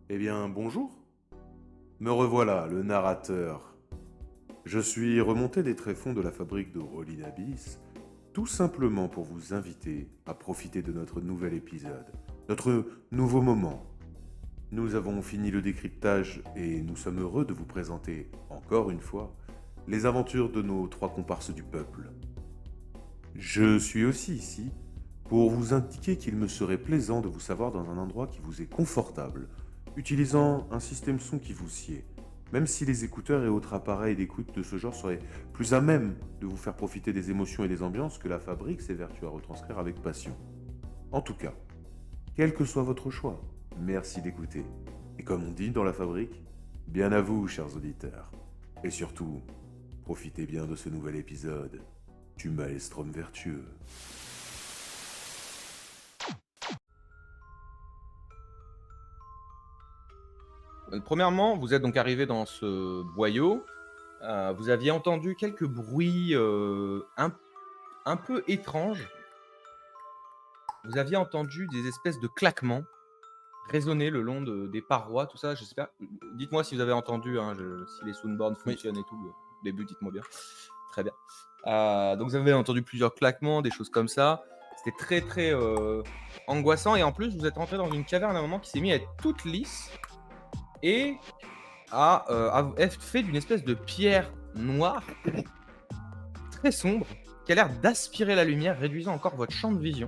Eh bien, bonjour. Me revoilà, le narrateur. Je suis remonté des tréfonds de la fabrique de Rolling Abyss, tout simplement pour vous inviter à profiter de notre nouvel épisode, notre nouveau moment. Nous avons fini le décryptage et nous sommes heureux de vous présenter, encore une fois, les aventures de nos trois comparses du peuple. Je suis aussi ici pour vous indiquer qu'il me serait plaisant de vous savoir dans un endroit qui vous est confortable, utilisant un système son qui vous sied, même si les écouteurs et autres appareils d'écoute de ce genre seraient plus à même de vous faire profiter des émotions et des ambiances que la fabrique s'évertue à retranscrire avec passion. En tout cas, quel que soit votre choix, merci d'écouter. Et comme on dit dans la fabrique, bien à vous, chers auditeurs. Et surtout, profitez bien de ce nouvel épisode du Maelstrom vertueux. Premièrement, vous êtes donc arrivé dans ce boyau. Vous aviez entendu quelques bruits un peu étranges. Vous aviez entendu des espèces de claquements résonner le long des parois, tout ça. J'espère. Dites-moi si vous avez entendu, hein, si les soundboards Oui. fonctionnent et tout. Au début, dites-moi bien. Très bien. Donc vous avez entendu plusieurs claquemements, des choses comme ça. C'était très très angoissant. Et en plus, vous êtes rentré dans une caverne à un moment qui s'est mise à être toute lisse et à être fait d'une espèce de pierre noire très sombre qui a l'air d'aspirer la lumière, réduisant encore votre champ de vision.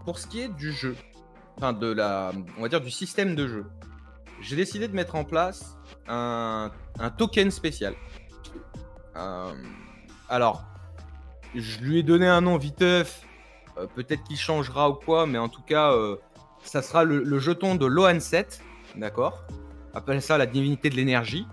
Pour ce qui est du jeu, enfin on va dire du système de jeu, j'ai décidé de mettre en place un token spécial. Alors, je lui ai donné un nom viteuf, peut-être qu'il changera ou quoi, mais en tout cas, ça sera le jeton de Lohan 7, d'accord. Appelle ça la divinité de l'énergie.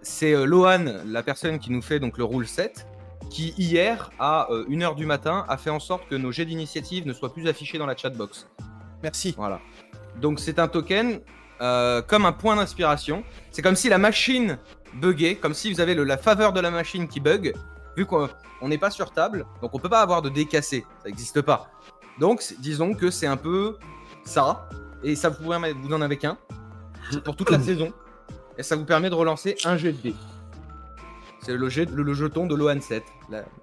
C'est Lohan, la personne qui nous fait donc le rule 7, qui hier, à 1h du matin, a fait en sorte que nos jets d'initiative ne soient plus affichés dans la chatbox. Merci. Voilà. Donc c'est un token comme un point d'inspiration. C'est comme si la machine buguait, comme si vous avez la faveur de la machine qui bug, vu qu'on n'est pas sur table, donc on peut pas avoir de dés cassés, ça n'existe pas. Donc disons que c'est un peu ça, et ça vous en avez qu'un pour toute la saison, et ça vous permet de relancer un jet de dés. C'est le jeton de Lohan 7,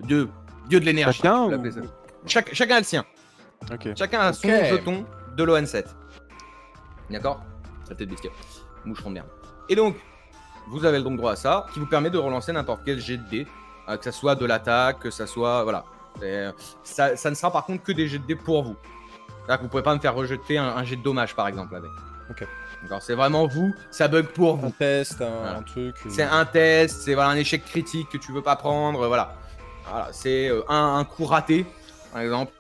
dieu de l'énergie. Chacun vous l'appelez ça. Chacun a le sien. Ok. Chacun a son jeton de Lohan 7. D'accord. La tête biscuit. Moucheron de merde. Et donc, vous avez donc droit à ça, qui vous permet de relancer n'importe quel jet de dés, que ça soit de l'attaque, que ça soit... Voilà. Ça ne sera par contre que des jets de dés pour vous. C'est-à-dire que vous pouvez pas me faire rejeter un jet de dommage, par exemple, avec. Ok. D'accord, c'est vraiment vous, ça bug pour vous. Un test, Voilà. un truc. C'est un test, c'est un échec critique que tu veux pas prendre, voilà. C'est un coup raté, par exemple.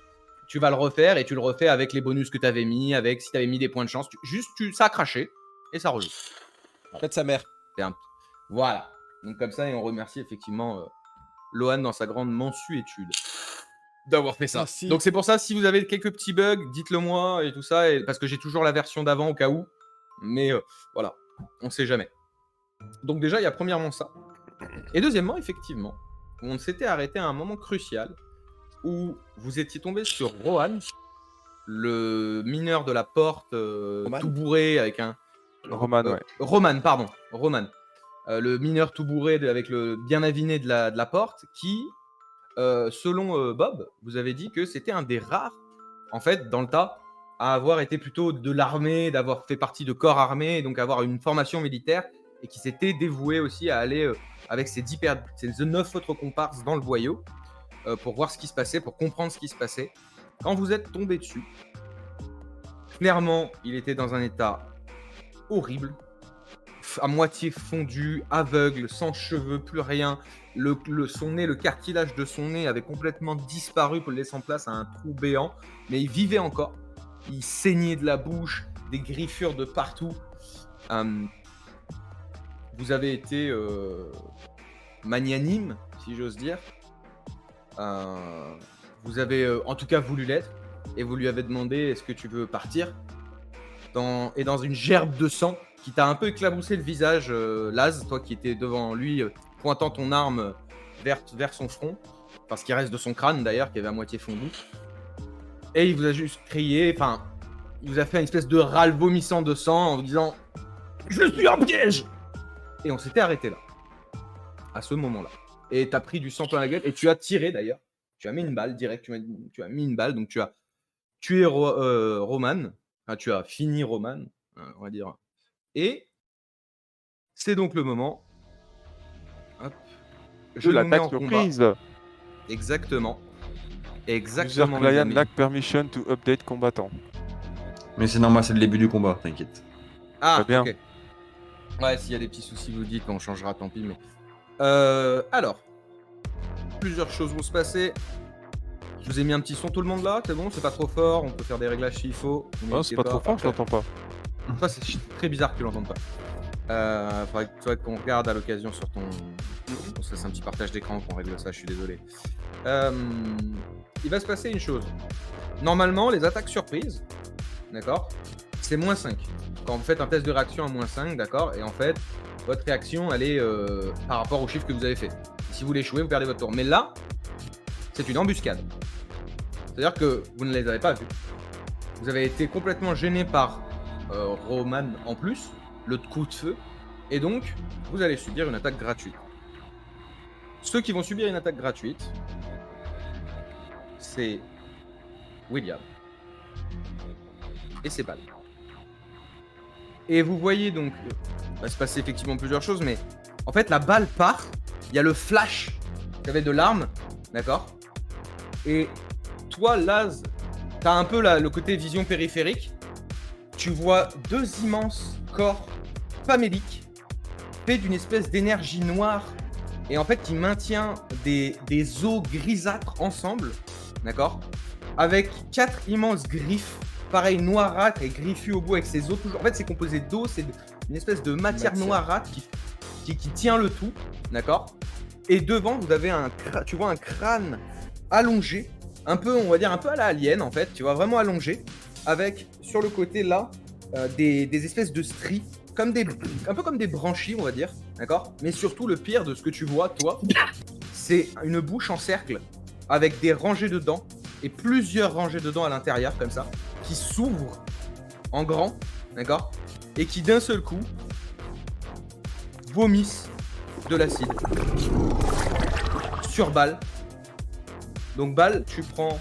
Tu vas le refaire et tu le refais avec les bonus que tu avais mis, avec si tu avais mis des points de chance. Ça a craché et ça rejoue. Faites sa mère. Voilà. Donc comme ça, et on remercie effectivement Lohan dans sa grande mansuétude d'avoir fait ça. Merci. Donc c'est pour ça, si vous avez quelques petits bugs, dites-le moi et tout ça, parce que j'ai toujours la version d'avant au cas où. Mais voilà, on sait jamais. Donc déjà, il y a premièrement ça. Et deuxièmement, effectivement, on s'était arrêté à un moment crucial où vous étiez tombé sur Rohan, le mineur de la porte tout bourré avec un... Roman, ouais. Roman, pardon. Roman. Le mineur tout bourré avec le bien aviné de la porte qui, selon Bob, vous avez dit que c'était un des rares, en fait, dans le tas, à avoir été plutôt de l'armée, d'avoir fait partie de corps armés, et donc avoir une formation militaire, et qui s'était dévoué aussi à aller avec ses 9 autres comparses dans le boyau, pour voir ce qui se passait, pour comprendre ce qui se passait. Quand vous êtes tombé dessus, clairement, il était dans un état horrible, à moitié fondu, aveugle, sans cheveux, plus rien. Son nez, le cartilage de son nez avait complètement disparu pour laisser en place à un trou béant, mais il vivait encore. Il saignait de la bouche, des griffures de partout. Vous avez été magnanime, si j'ose dire. Vous avez en tout cas voulu l'être, et vous lui avez demandé est-ce que tu veux partir, et dans une gerbe de sang qui t'a un peu éclaboussé le visage, Laz, toi qui étais devant lui, pointant ton arme vers son front, enfin ce qui reste de son crâne d'ailleurs, qui avait à moitié fondu. Et il vous a juste crié, enfin, il vous a fait une espèce de râle vomissant de sang en vous disant « Je suis en piège !» Et on s'était arrêté là, à ce moment-là. Et t'as pris du sang plein la gueule et tu as tiré d'ailleurs. Tu as mis une balle direct, tu as mis une balle, donc tu as tué Roman. Enfin, tu as fini Roman, on va dire. Et c'est donc le moment. Hop. Je De nous mets l'attaque en combat. surprise. Exactement. User Exactement, les client amis. lack permission to update combattant. Mais c'est normal, c'est le début du combat, t'inquiète. Ah, Très bien. ok. Ouais, s'il y a des petits soucis, vous dites, on changera, tant pis. Mais alors, plusieurs choses vont se passer. Je vous ai mis un petit son, tout le monde là, c'est bon, c'est pas trop fort, on peut faire des réglages s'il faut. Non, c'est pas trop fort, je l'entends pas. Ça, c'est très bizarre que tu l'entendes pas. Faudrait qu'on regarde à l'occasion sur ton. Ça, c'est un petit partage d'écran qu'on règle ça, je suis désolé. Il va se passer une chose. Normalement, les attaques surprises, d'accord, c'est -5. Quand vous faites un test de réaction à -5, d'accord, et en fait, votre réaction, elle est par rapport au chiffre que vous avez fait. Si vous l'échouez, vous perdez votre tour. Mais là, c'est une embuscade. C'est-à-dire que vous ne les avez pas vus. Vous avez été complètement gêné par Roman en plus, le coup de feu, et donc vous allez subir une attaque gratuite. Ceux qui vont subir une attaque gratuite, c'est William et ses balles. Et vous voyez donc, il va se passer effectivement plusieurs choses, mais en fait la balle part, il y a le flash, vous savez, de l'arme, d'accord? Et toi, Laz, t'as un peu le côté vision périphérique. Tu vois deux immenses corps faméliques faits d'une espèce d'énergie noire et en fait qui maintient des os grisâtres ensemble, d'accord, avec 4 immenses griffes, pareil noirâtres et griffues au bout avec ses os toujours. En fait, c'est composé d'os, c'est une espèce de matière noirâtre qui tient le tout, d'accord. Et devant, vous avez tu vois un crâne allongé, un peu, on va dire un peu à la Alien en fait, tu vois, vraiment allongé, avec sur le côté là des espèces de stries, un peu comme des branchies, on va dire, d'accord. Mais surtout, le pire de ce que tu vois, toi, c'est une bouche en cercle avec des rangées de dents et plusieurs rangées de dents à l'intérieur, comme ça, qui s'ouvrent en grand, d'accord, et qui d'un seul coup vomissent de l'acide sur Balle. Donc Balle, tu prends...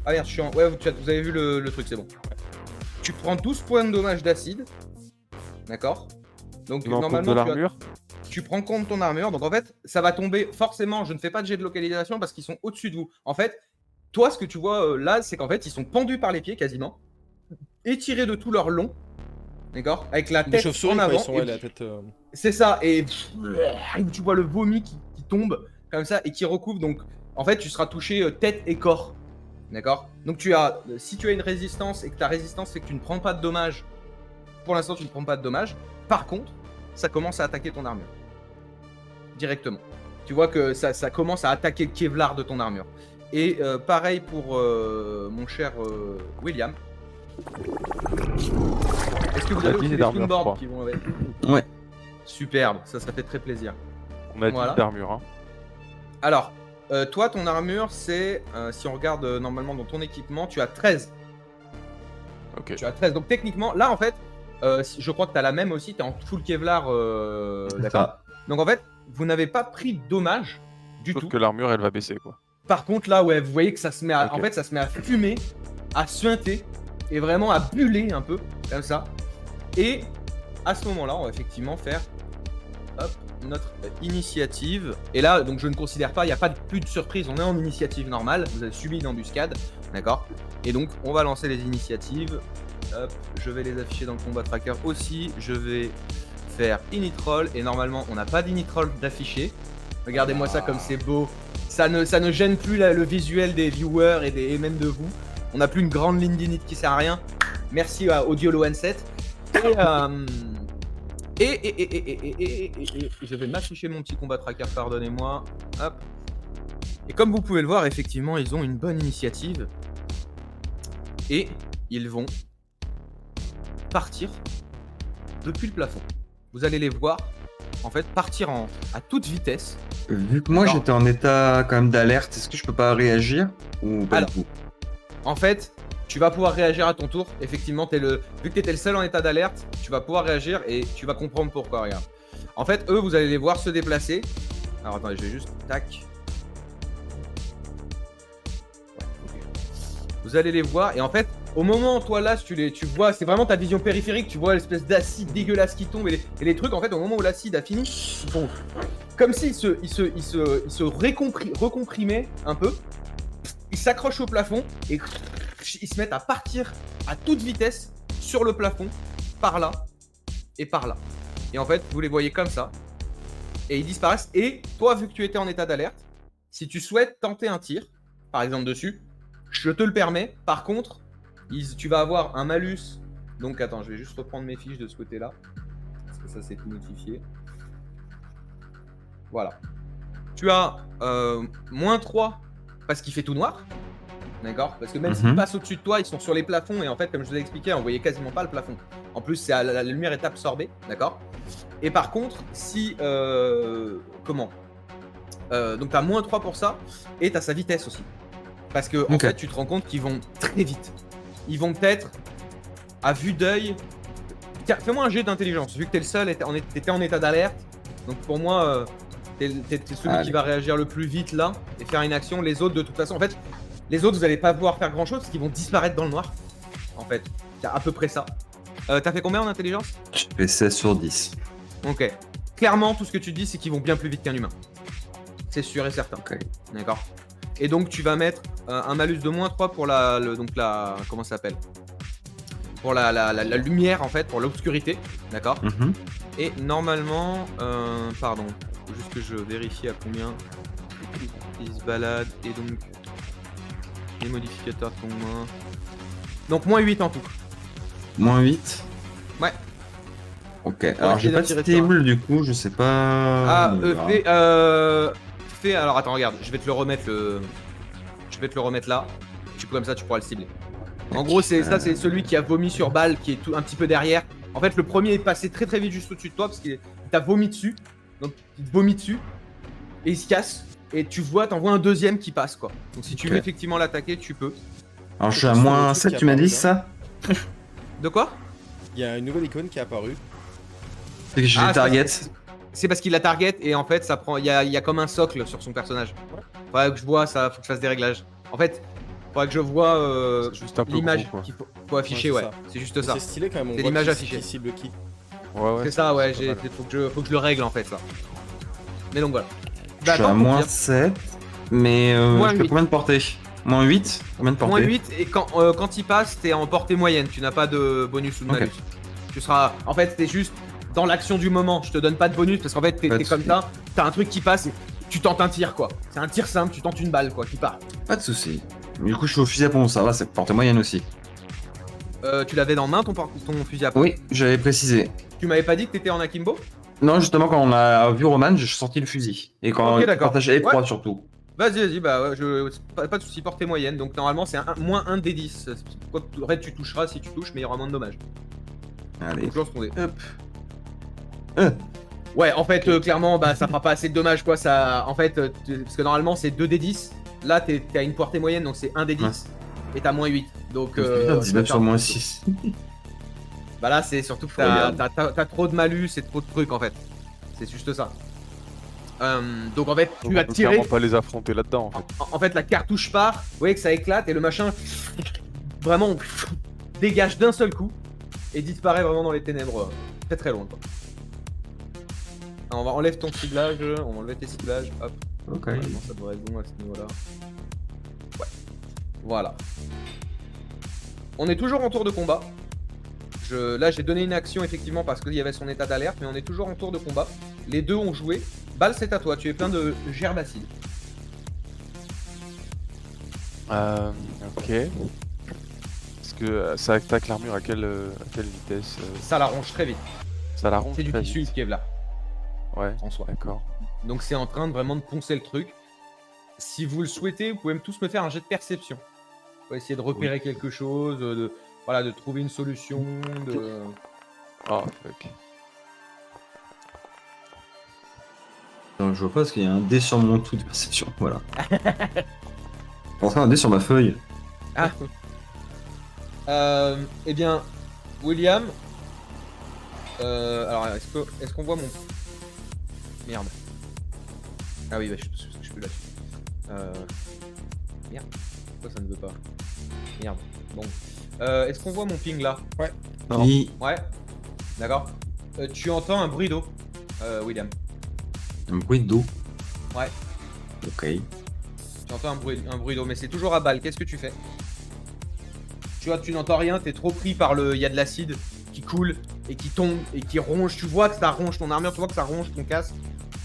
Ah merde, ouais, vous avez vu le truc, c'est bon. Tu prends 12 points de dommage d'acide. D'accord. Donc normalement, de l'armure. tu prends compte de ton armure. Donc en fait, ça va tomber forcément. Je ne fais pas de jet de localisation parce qu'ils sont au-dessus de vous. En fait, toi, ce que tu vois là, c'est qu'en fait, ils sont pendus par les pieds quasiment, étirés de tout leur long. D'accord. Avec la Des tête chauves-souris, en quoi, avant. ils sont, ouais, la tête. C'est ça. Et tu vois le vomi qui tombe comme ça et qui recouvre. Donc en fait, tu seras touché tête et corps. D'accord. Donc si tu as une résistance et que ta résistance fait que tu ne prends pas de dommages, pour l'instant tu ne prends pas de dommages. Par contre, ça commence à attaquer ton armure. Directement. Tu vois que ça commence à attaquer le Kevlar de ton armure. Et pareil pour mon cher William. Est-ce que vous avez aussi des d'armure, je Spoonboard crois. qui vont avec? Ouais. Superbe, ça fait très plaisir. On a Voilà. 10 d'armure. Hein. Alors, toi, ton armure, c'est, si on regarde normalement dans ton équipement, tu as 13. Ok. Tu as 13. Donc techniquement, là, en fait, je crois que tu as la même aussi, tu es en full Kevlar. D'accord. Ça. Donc en fait, vous n'avez pas pris de dommages du Sauf tout. que l'armure, elle va baisser, quoi. Par contre, là, ouais, vous voyez que ça se met à, Ok. en fait, ça se met à fumer, à suinter et vraiment à buller un peu, comme ça. Et à ce moment-là, on va effectivement faire notre initiative. Et là, donc je ne considère pas, il n'y a pas plus de surprise, on est en initiative normale. Vous avez subi une embuscade, d'accord. Et donc, on va lancer les initiatives. Hop, je vais les afficher dans le combat tracker aussi. Je vais faire initroll et normalement, on n'a pas d'initroll d'affiché. Regardez-moi ça comme c'est beau. Ça ne gêne plus le visuel des viewers et même de vous. On n'a plus une grande ligne d'init qui sert à rien. Merci à Audiolo One7. Et je vais m'afficher mon petit combat tracker, pardonnez-moi. Hop. Et comme vous pouvez le voir, effectivement, ils ont une bonne initiative. Et ils vont partir depuis le plafond. Vous allez les voir, en fait, partir à toute vitesse. Vu que moi D'accord. j'étais en état quand même d'alerte, est-ce que je peux pas réagir ou pas Alors, du tout? En fait, tu vas pouvoir réagir à ton tour. Effectivement, vu que tu étais le seul en état d'alerte, tu vas pouvoir réagir et tu vas comprendre pourquoi. Regarde. En fait, eux, vous allez les voir se déplacer. Alors attendez, je vais juste tac. Ouais, ok. Vous allez les voir et en fait, au moment toi là, tu vois, c'est vraiment ta vision périphérique. Tu vois l'espèce d'acide dégueulasse qui tombe et les trucs. En fait, au moment où l'acide a fini, ils font comme s'ils se recomprimaient un peu. Ils s'accrochent au plafond et ils se mettent à partir à toute vitesse sur le plafond, par là et par là. Et en fait, vous les voyez comme ça. Et ils disparaissent. Et toi, vu que tu étais en état d'alerte, si tu souhaites tenter un tir, par exemple dessus, je te le permets. Par contre, tu vas avoir un malus. Donc attends, je vais juste reprendre mes fiches de ce côté-là. Parce que ça, c'est tout notifié. Voilà. Tu as -3 parce qu'il fait tout noir. D'accord. Parce que même s'ils passent au-dessus de toi, ils sont sur les plafonds. Et en fait, comme je vous ai expliqué, on voyait quasiment pas le plafond. En plus, la lumière est absorbée. D'accord. Et par contre, si... donc tu as -3 pour ça. Et tu as sa vitesse aussi. Parce que en fait, tu te rends compte qu'ils vont très vite. Ils vont peut-être, à vue d'œil... Tiens, fais-moi un jet d'intelligence. Vu que tu es le seul, tu étais en état d'alerte. Donc pour moi... T'es celui qui va réagir le plus vite là et faire une action. Les autres, de toute façon, en fait, les autres, vous allez pas pouvoir faire grand chose parce qu'ils vont disparaître dans le noir. En fait, c'est à peu près ça. T'as fait combien en intelligence? Je fais 16 sur 10. Ok. Clairement, tout ce que tu dis, c'est qu'ils vont bien plus vite qu'un humain. C'est sûr et certain. Ok. D'accord. Et donc, tu vas mettre un malus de -3 pour comment ça s'appelle? Pour la lumière, en fait, pour l'obscurité. D'accord. Et normalement, pardon. Faut juste que je vérifie à combien il se balade et donc les modificateurs sont moins. Donc -8 en tout. -8. Ouais. Ok. Alors j'ai pas de cible du coup, je sais pas. Ah, fais. Alors attends, regarde, je vais te le remettre là. Comme ça, tu pourras le cibler. En gros, c'est celui qui a vomi sur balle, qui est un petit peu derrière. En fait, le premier est passé très très vite juste au-dessus de toi parce qu'il t'a vomi dessus. Donc il te vomit dessus et il se casse et t'en vois un deuxième qui passe quoi. Donc si tu veux effectivement l'attaquer, tu peux. Alors je suis à -7, tu m'as dit ça? De quoi? Il y a une nouvelle icône qui est apparue. C'est que je l'ai target. C'est parce qu'il la target et en fait ça prend. Il y a comme un socle sur son personnage. Faudrait que je vois ça, faut que je fasse des réglages. En fait, faudrait que je vois l'image qu'il faut afficher, ouais. C'est juste ça. C'est stylé quand même, on c'est voit l'image qui affichée. cible qui. Ouais. C'est ça, ouais, faut que je le règle en fait ça. Mais donc voilà. Je suis à -7, mais je fais combien de portée? -8? Combien de portée? -8 et quand il passe, t'es en portée moyenne, tu n'as pas de bonus ou de malus. Tu seras. En fait, t'es juste dans l'action du moment, je te donne pas de bonus parce qu'en fait, t'es comme ça, t'as un truc qui passe, tu tentes un tir quoi. C'est un tir simple, tu tentes une balle quoi, qui part. Pas de soucis. Du coup, je suis au fusil à pompe, ça va, c'est portée moyenne aussi. Tu l'avais dans main ton fusil à pompe? Oui, j'avais précisé. Tu m'avais pas dit que t'étais en akimbo? Non, justement, quand on a vu Roman, j'ai sorti le fusil. Et quand on partageait les 3 surtout. Vas-y, bah ouais, pas de soucis, portée moyenne. Donc normalement, c'est -1 des 10. Red, tu toucheras si tu touches, mais il y aura moins de dommages. Allez. Donc, lance ton dé. Ouais, en fait, clairement, bah ça fera pas assez de dommages quoi. Ça, en fait, parce que normalement, c'est 2 des 10. Là, t'as une portée moyenne, donc c'est 1 des 10. Ouais. Et t'as -8. Donc. 19 sur -6. Bah là, c'est surtout que t'as trop de malus et trop de trucs en fait. C'est juste ça. Donc en fait, tu vas tirer. On peut pas les affronter là-dedans en fait. En fait, la cartouche part, vous voyez que ça éclate et le machin vraiment dégage d'un seul coup et disparaît vraiment dans les ténèbres très très loin. Quoi. Alors, on va enlever ton ciblage, on va enlever tes ciblages, hop. Ok. Normalement, ça devrait être bon à ce niveau-là. Ouais. Voilà. On est toujours en tour de combat. Là, j'ai donné une action effectivement parce qu'il y avait son état d'alerte, mais on est toujours en tour de combat. Les deux ont joué. Bal, c'est à toi. Tu es plein de gerbes acides. Ok. Est-ce que ça attaque l'armure à quelle vitesse Ça la ronge très vite. Ça la ronge. C'est du tissu qui est là. Ouais. En soi. D'accord. Donc c'est en train de vraiment de poncer le truc. Si vous le souhaitez, vous pouvez tous me faire un jet de perception. Pour essayer de repérer quelque chose, de trouver une solution. Oh fuck. Non, je vois pas parce qu'il y a un dé sur mon tout de perception, voilà. Enfin, un dé sur ma feuille. Ah. Eh bien, William. Alors, est-ce qu'on voit mon. Merde. Ah oui, bah, je suis là-dessus. Merde. Pourquoi ça ne veut pas? Merde. Bon. Est-ce qu'on voit mon ping là? Non. Oui. Ouais. D'accord. Tu entends un bruit d'eau, William. Un bruit d'eau. Ouais. Ok. Tu entends un bruit d'eau, mais c'est toujours à balle. Qu'est-ce que tu fais? Tu vois, tu n'entends rien, t'es trop pris par le. Il y a de l'acide qui coule et qui tombe et qui ronge. Tu vois que ça ronge ton armure, tu vois que ça ronge ton casque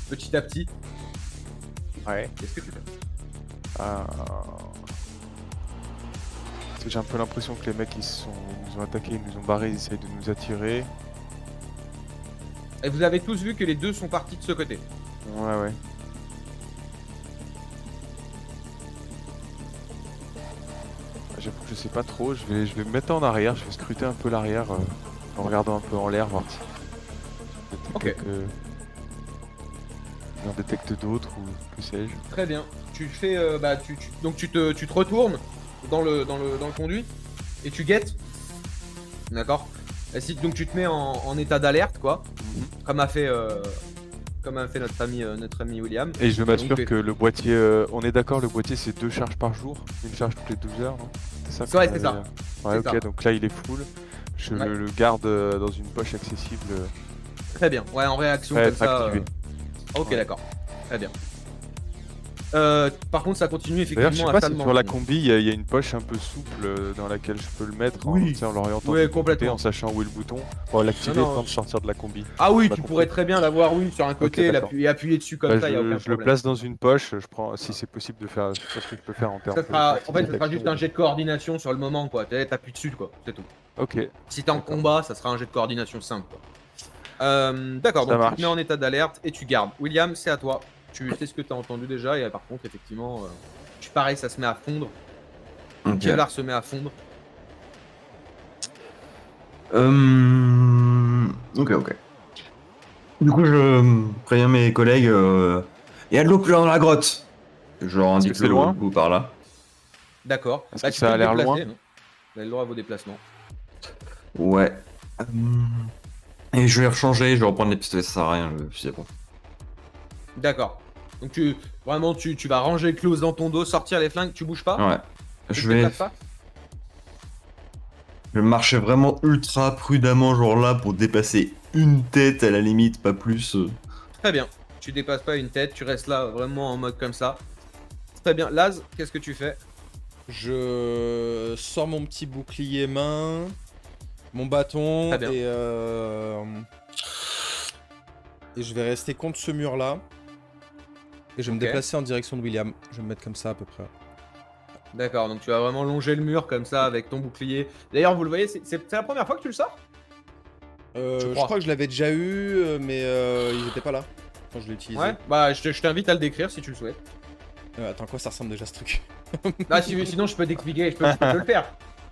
petit à petit. Ouais. Qu'est-ce que tu fais? Parce que j'ai un peu l'impression que les mecs ils nous ont attaqués, ils nous ont barrés, ils essayent de nous attirer. Et vous avez tous vu que les deux sont partis de ce côté. Ouais. J'avoue que je sais pas trop, je vais me mettre en arrière, je vais scruter un peu l'arrière en regardant un peu en l'air, voir si Ok. on détecte d'autres ou que sais-je. Très bien. Tu fais. Donc tu te retournes dans le conduit et tu guettes. D'accord. Donc tu te mets en état d'alerte, quoi. Comme a fait notre ami William. Et je m'assure Donc, que le boîtier, on est d'accord, le boîtier c'est 2 charges par jour, une charge toutes les 12 heures, non? C'est ça? Ouais, qu'on c'est ça. avait, Ouais, C'est ok, ça. donc là il est full. Je Ouais. le garde dans une poche accessible. Très bien. Ouais, en réaction Prêt à comme être ça. activé. Ok, Ouais. d'accord. Très bien. Par contre, ça continue D'ailleurs, je sais effectivement pas à si salement. sur la combi il y a une poche un peu souple dans laquelle je peux le mettre Oui. tu sais, en l'orientant Ouais, du bon côté, complètement. en sachant où est le bouton. Bon, l'activer Non, non. quand de sortir de la combi. Ah oui, Pas tu compris. pourrais très bien l'avoir, oui, sur un côté, d'accord. et appuyer dessus comme Bah, ça, il n'y a aucun je le problème. place dans une poche, je prends si c'est possible de faire, je sais pas ce que je peux faire en termes Ça sera, de en fait, ça sera détection. juste un jet de coordination sur le moment, quoi. T'appuies dessus, quoi. C'est tout. Ok, Si t'es en D'accord. combat, ça sera un jet de coordination simple, quoi. D'accord, Ça donc tu marche. te mets en état d'alerte et tu gardes. William, c'est à toi. Tu sais ce que t'as entendu déjà, et par contre, effectivement, pareil, ça se met à fondre. Ok. Kevlar se met à fondre. Ok. Du coup, je préviens mes collègues. Il y a de l'eau plus dans la grotte. Je leur indique que c'est loin le bout par là. D'accord. Est-ce que Tu ça peux a te l'air déplacer, loin hein. Vous avez le droit à vos déplacements. Ouais. Et je vais rechanger, je vais reprendre les pistolets, ça sert à rien, le fusil à pompe. D'accord. Donc tu vas ranger le close dans ton dos, sortir les flingues, tu bouges pas. Ouais. Tu Je te vais déplaces pas. marcher vraiment ultra prudemment, genre là, pour dépasser une tête à la limite, pas plus. Très bien. Tu dépasses pas une tête, tu restes là vraiment en mode comme ça. Très bien. Laz, qu'est-ce que tu fais? Je sors mon petit bouclier main, mon bâton Très bien. et je vais rester contre ce mur là. Et je vais Ok. me déplacer en direction de William. Je vais me mettre comme ça à peu près. D'accord, donc tu vas vraiment longer le mur comme ça avec ton bouclier. D'ailleurs, vous le voyez, c'est la première fois que tu le sors? Je crois. crois que je l'avais déjà eu, mais ils étaient pas là quand je l'ai utilisé. Ouais. Bah, je t'invite à le décrire si tu le souhaites. Attends, quoi ça ressemble déjà ce truc? Ah, sinon je peux t'expliquer, je peux le faire.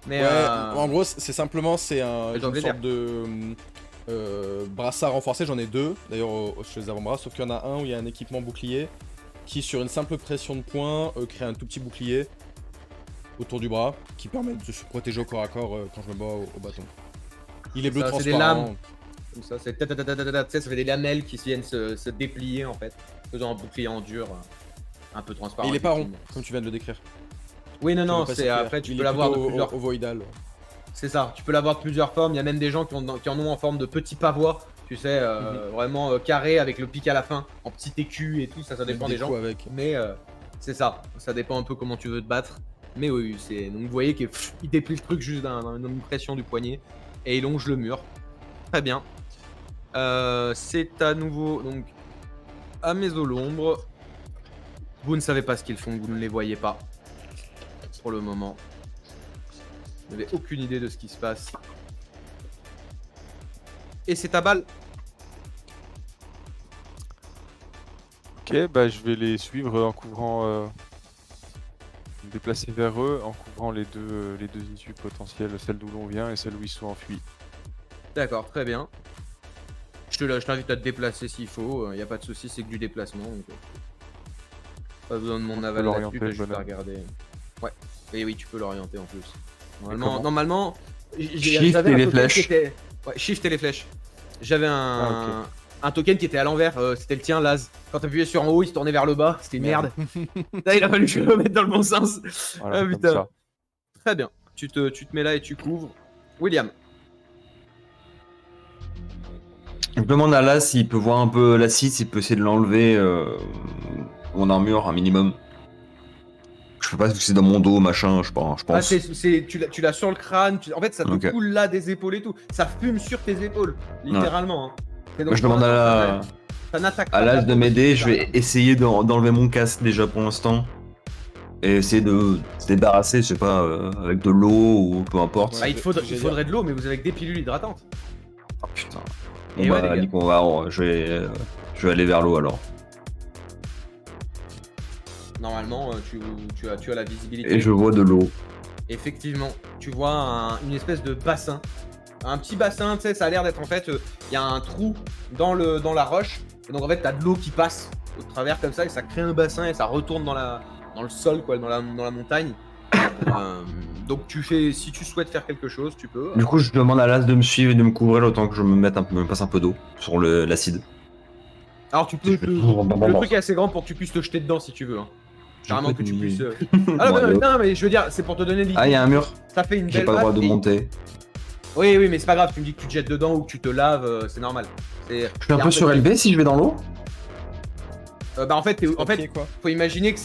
Mais Ouais, en gros, c'est simplement Avec une plaisir. sorte de brassard renforcé. J'en ai deux, d'ailleurs, chez les avant-bras. Sauf qu'il y en a un où il y a un équipement bouclier qui, sur une simple pression de poing, crée un tout petit bouclier autour du bras qui permet de se protéger au corps à corps quand je me bats au bâton. Il est bleu Ça, c'est transparent. des lames. Comme ça, c'est tu sais, ça fait des lamelles qui viennent se déplier en fait, faisant un bouclier en dur, un peu transparent. Et il est pas rond, effectivement. comme tu viens de le décrire. Oui, non, Je non, veux pas c'est circulaire. après tu Il peux est l'avoir de plutôt plusieurs. ovoïdal. C'est ça, tu peux l'avoir de plusieurs formes. Il y a même des gens qui en ont en forme de petits pavois, tu sais, vraiment carré avec le pic à la fin, en petit écu et tout. Ça dépend des gens. Avec. Mais c'est ça, ça dépend un peu comment tu veux te battre. Mais oui, c'est donc vous voyez qu'il déplie le truc juste d'une pression du poignet et il longe le mur. Très bien. C'est à nouveau donc à mes eaux l'ombre. Vous ne savez pas ce qu'ils font, vous ne les voyez pas pour le moment. Vous n'avez aucune idée de ce qui se passe. Et c'est ta balle. Ok, bah je vais les suivre en couvrant, me déplacer vers eux en couvrant les deux issues potentielles, celle d'où l'on vient et celle où ils sont enfuis. D'accord, très bien. Je t'invite à te déplacer s'il faut, il n'y a pas de souci, c'est que du déplacement. Donc, pas besoin de mon On peut aval l'orienter, là-dessus, t'as juste à bonhomme. regarder. Ouais, et oui, tu peux l'orienter en plus. Normalement, Shift j'avais et un les token flèches. qui était... Ouais, Shift et les flèches. J'avais un token qui était à l'envers, c'était le tien, Laz. Quand t'appuyais sur en haut, il se tournait vers le bas, c'était une merde. Là, il a fallu que je le mette dans le bon sens. Voilà, Ah comme putain. ça. Très bien. Tu te mets là et tu couvres. William. Je demande à Las s'il peut voir un peu l'acide, s'il peut essayer de l'enlever mon armure, un minimum. Je sais pas si c'est dans mon dos, machin, je pense. Ah, tu l'as sur le crâne. En fait, ça te Ok. coule là des épaules et tout. Ça fume sur tes épaules, littéralement. Hein. Et donc, Moi, je demande ça n'attaque à pas Las ta de peau, m'aider, ça je vais rien. essayer d'enlever mon casque déjà pour l'instant. Et essayer de se débarrasser, je sais pas, avec de l'eau ou peu importe. Bah, il J'ai faudrait de l'eau, mais vous avez que des pilules hydratantes. Oh, putain. Et Bon, ouais, bah, les gars. Nick, je vais aller vers l'eau alors. Normalement, tu as la visibilité. Et je vois de l'eau. Effectivement, tu vois une espèce de bassin. Un petit bassin, tu sais, ça a l'air d'être en fait, il y a un trou dans la roche. Et donc en fait, t'as de l'eau qui passe au travers comme ça et ça crée un bassin et ça retourne dans le sol, quoi, dans la montagne. Donc si tu souhaites faire quelque chose, tu peux. Du coup, je demande à Las de me suivre et de me couvrir autant que je me passe un peu d'eau sur l'acide. Alors tu peux, le truc est assez grand pour que tu puisses te jeter dedans si tu veux. Hein. Carrément que tu puisses. Ah Bon, allez, non, mais je veux dire, c'est pour te donner l'idée. Ah, il y a un mur. Ça fait une J'ai belle pas le droit map de et- monter. Oui, mais c'est pas grave. Tu me dis que tu te jettes dedans ou que tu te laves, c'est normal. Je suis un peu surélevé si je vais dans l'eau. Bah en fait, quoi. faut imaginer que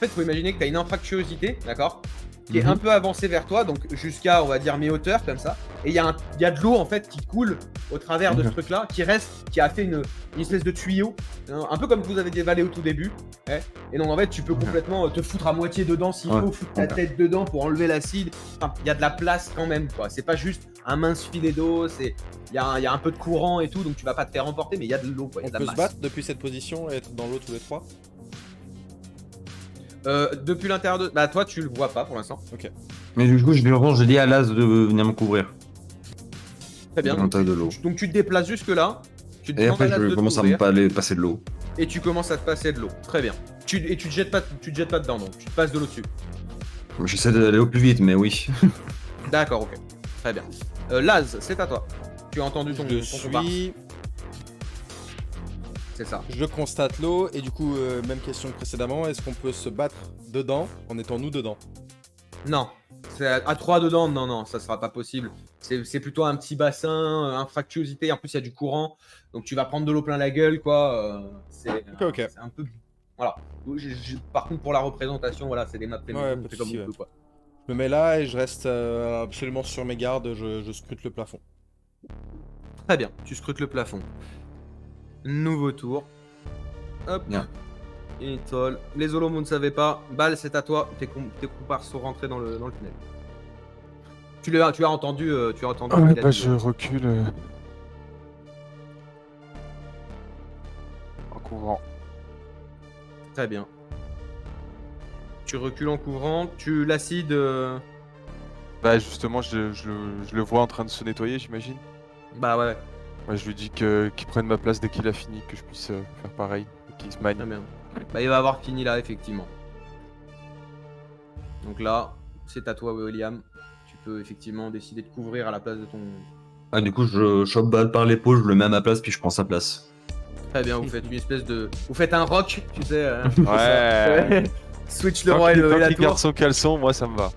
faut imaginer que t'as une infractuosité, d'accord, qui est Mhm. un peu avancée vers toi, donc jusqu'à on va dire mi-hauteur comme ça. Et il y a de l'eau en fait qui coule au travers de ce Mhm. truc-là, qui a fait une espèce de tuyau, un peu comme vous avez dévalé au tout début. Ouais. Et donc en fait, tu peux complètement te foutre à moitié dedans s'il Ouais. faut, foutre ta tête dedans pour enlever l'acide. Enfin, il y a de la place quand même, quoi. C'est pas juste un mince filet d'eau, il y a un peu de courant et tout, donc tu vas pas te faire emporter, mais il y a de l'eau, quoi. Il y On a de peut la se masse. battre depuis cette position et être dans l'eau tous les trois. Depuis l'intérieur de. Bah, toi, tu le vois pas pour l'instant. Mais du coup, je dis à Las de venir me couvrir. Très bien. Dans le tas de l'eau. Donc, tu te déplaces jusque-là. Tu te Et demandes après, à Las de je te commence à couvrir, passer de l'eau. et tu commences à te passer de l'eau. Très bien. Et tu te jettes pas dedans, donc tu te passes de l'eau dessus. J'essaie d'aller au plus vite, mais oui. D'accord, ok. Très bien. Laz, c'est à toi. Tu as entendu ton Je comparse. suis. C'est ça. Je constate l'eau et du coup, même question que précédemment, est-ce qu'on peut se battre dedans en étant nous dedans? Non. C'est à 3 dedans, non, ça sera pas possible. C'est plutôt un petit bassin, infractuosité. En plus, il y a du courant. Donc, tu vas prendre de l'eau plein la gueule, quoi. Ok. C'est un peu. Voilà. Par contre, pour la représentation, voilà, c'est des maps Ouais, on pas de fait comme souci, on peut, quoi. Je me mets là et je reste absolument sur mes gardes, je scrute le plafond. Très bien, tu scrutes le plafond. Nouveau tour. Hop. Bien. Étoile. Les Olom, vous ne savez pas. Balle, c'est à toi. Tes comparses sont rentrés dans le tunnel. Tu as entendu. Tu as entendu. Ouais, il a bah dit, je recule en courant. Très bien. Tu recules en couvrant. Tu l'acide. Bah justement, je le vois en train de se nettoyer, j'imagine. Bah ouais. Moi, je lui dis qu'il prenne ma place dès qu'il a fini, que je puisse faire pareil, et qu'il se manie. Très bien. Bah il va avoir fini là, effectivement. Donc là, c'est à toi, William. Tu peux effectivement décider de couvrir à la place de ton. Ah, du coup, je chope Bal par l'épaule, je le mets à ma place, puis je prends sa place. Très bien, vous faites une espèce de. Vous faites un rock, tu sais. Ouais. Switch le roi et Tant la qu'il tour. garde son caleçon, moi ça me va.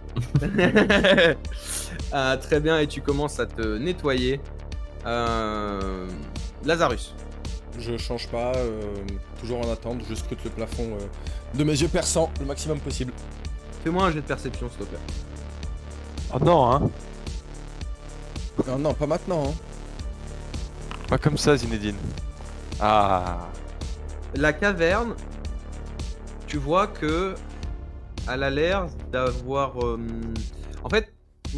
Très bien, et tu commences à te nettoyer. Lazarus. Je change pas, toujours en attente, je scrute le plafond de mes yeux perçants le maximum possible. Fais-moi un jet de perception, s'il te plaît. Oh non, hein. Non, non, pas maintenant. Hein. Pas comme ça, Zinedine. Ah. La caverne, tu vois que elle a l'air d'avoir. En fait,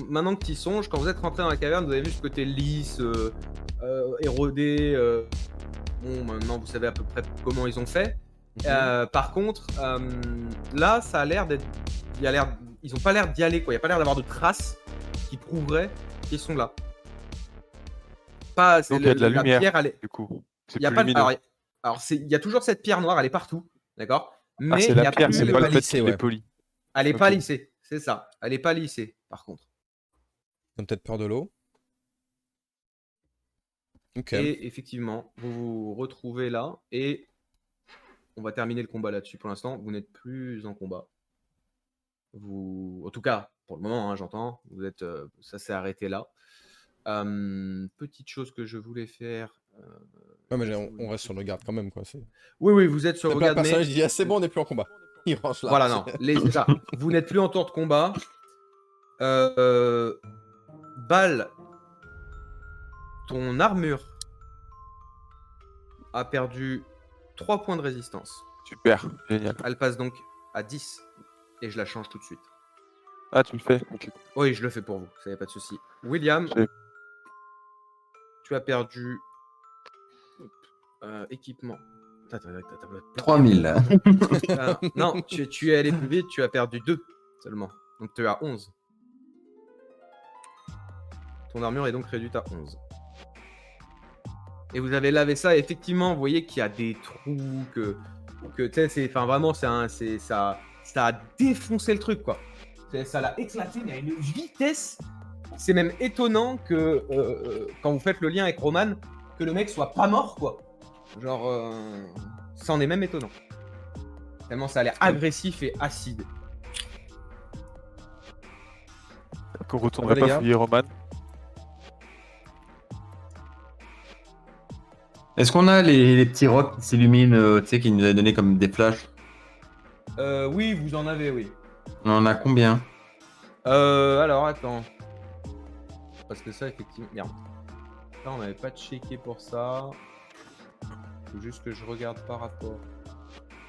maintenant que tu y songes, quand vous êtes rentré dans la caverne, vous avez vu ce côté lisse, érodé. Bon, maintenant vous savez à peu près comment ils ont fait. Par contre, là, ça a l'air d'être. Ils ont pas l'air d'y aller, quoi. Il n'y a pas l'air d'avoir de traces qui prouveraient qu'ils sont là. Pas. Donc il y a de la lumière, pierre, elle est- du coup. C'est il y a plus pas. lumineux. Il y a toujours cette pierre noire, elle est partout, d'accord. Mais Ah, c'est il y la a pierre, plus c'est le- pas le fait lissé, qu'il est ouais. poli. Elle est pas Ok. lissée, c'est ça. Elle est pas lissée, par contre. Ils ont peut-être peur de l'eau. Ok. Et effectivement, vous vous retrouvez là et on va terminer le combat là-dessus. Pour l'instant, vous n'êtes plus en combat. En tout cas, pour le moment, hein, j'entends, ça s'est arrêté là. Petite chose que je voulais faire. Ouais, mais on reste sur le garde quand même, quoi. Oui, vous êtes sur C'est le pas un garde, mais personnage qui dit, ah, c'est bon, on n'est plus en combat. Il range là. voilà, non. C'est ça. Vous n'êtes plus en tour de combat. Bal, ton armure a perdu 3 points de résistance. Super, génial. Elle passe donc à 10 et je la change tout de suite. Ah, tu le fais? Ok. Oui, je le fais pour vous, ça n'y a pas de souci. William, Oui. tu as perdu équipement. 3000. Non, tu es allé plus vite, tu as perdu 2 seulement. Donc tu es à 11. Ton armure est donc réduite à 11. Et vous avez lavé ça, et effectivement, vous voyez qu'il y a des trous, que tu sais, enfin vraiment, ça a défoncé le truc, quoi. Ça l'a éclaté, mais à une vitesse. C'est même étonnant que, quand vous faites le lien avec Roman, que le mec soit pas mort, quoi. Genre, ça en est même étonnant. Tellement ça a l'air agressif et acide. Qu'on retournerait les pas gars. fouiller Roman. Est-ce qu'on a les petits rocs qui s'illuminent, tu sais, qui nous avaient donné comme des flashs? Oui, vous en avez, oui. On en a combien? Alors, attends. Parce que ça, effectivement... Merde. Ça, on n'avait pas checké pour ça. Faut juste que je regarde par rapport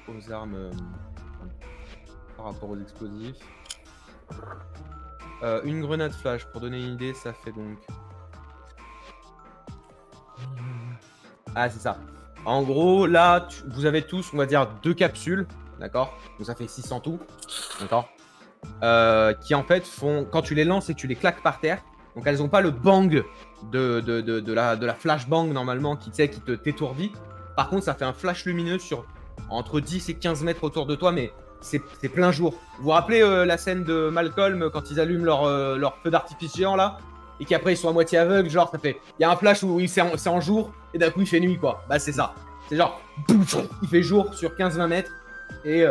aux armes... par rapport aux explosifs. Une grenade flash, pour donner une idée, ça fait donc... Ah, c'est ça. En gros, là, vous avez tous, on va dire, 2 capsules, d'accord? Donc ça fait 600 tout, d'accord? Qui en fait font, quand tu les lances et que tu les claques par terre, donc elles n'ont pas le bang de la flashbang normalement qui t'étourdit. Par contre, ça fait un flash lumineux sur entre 10 et 15 mètres autour de toi, mais c'est plein jour. Vous vous rappelez la scène de Malcolm quand ils allument leur feu d'artifice géant là? Et qu'après ils sont à moitié aveugles, genre ça fait... Il y a un flash où c'est en jour, et d'un coup il fait nuit, quoi. Bah c'est ça. C'est genre... Il fait jour sur 15-20 mètres, et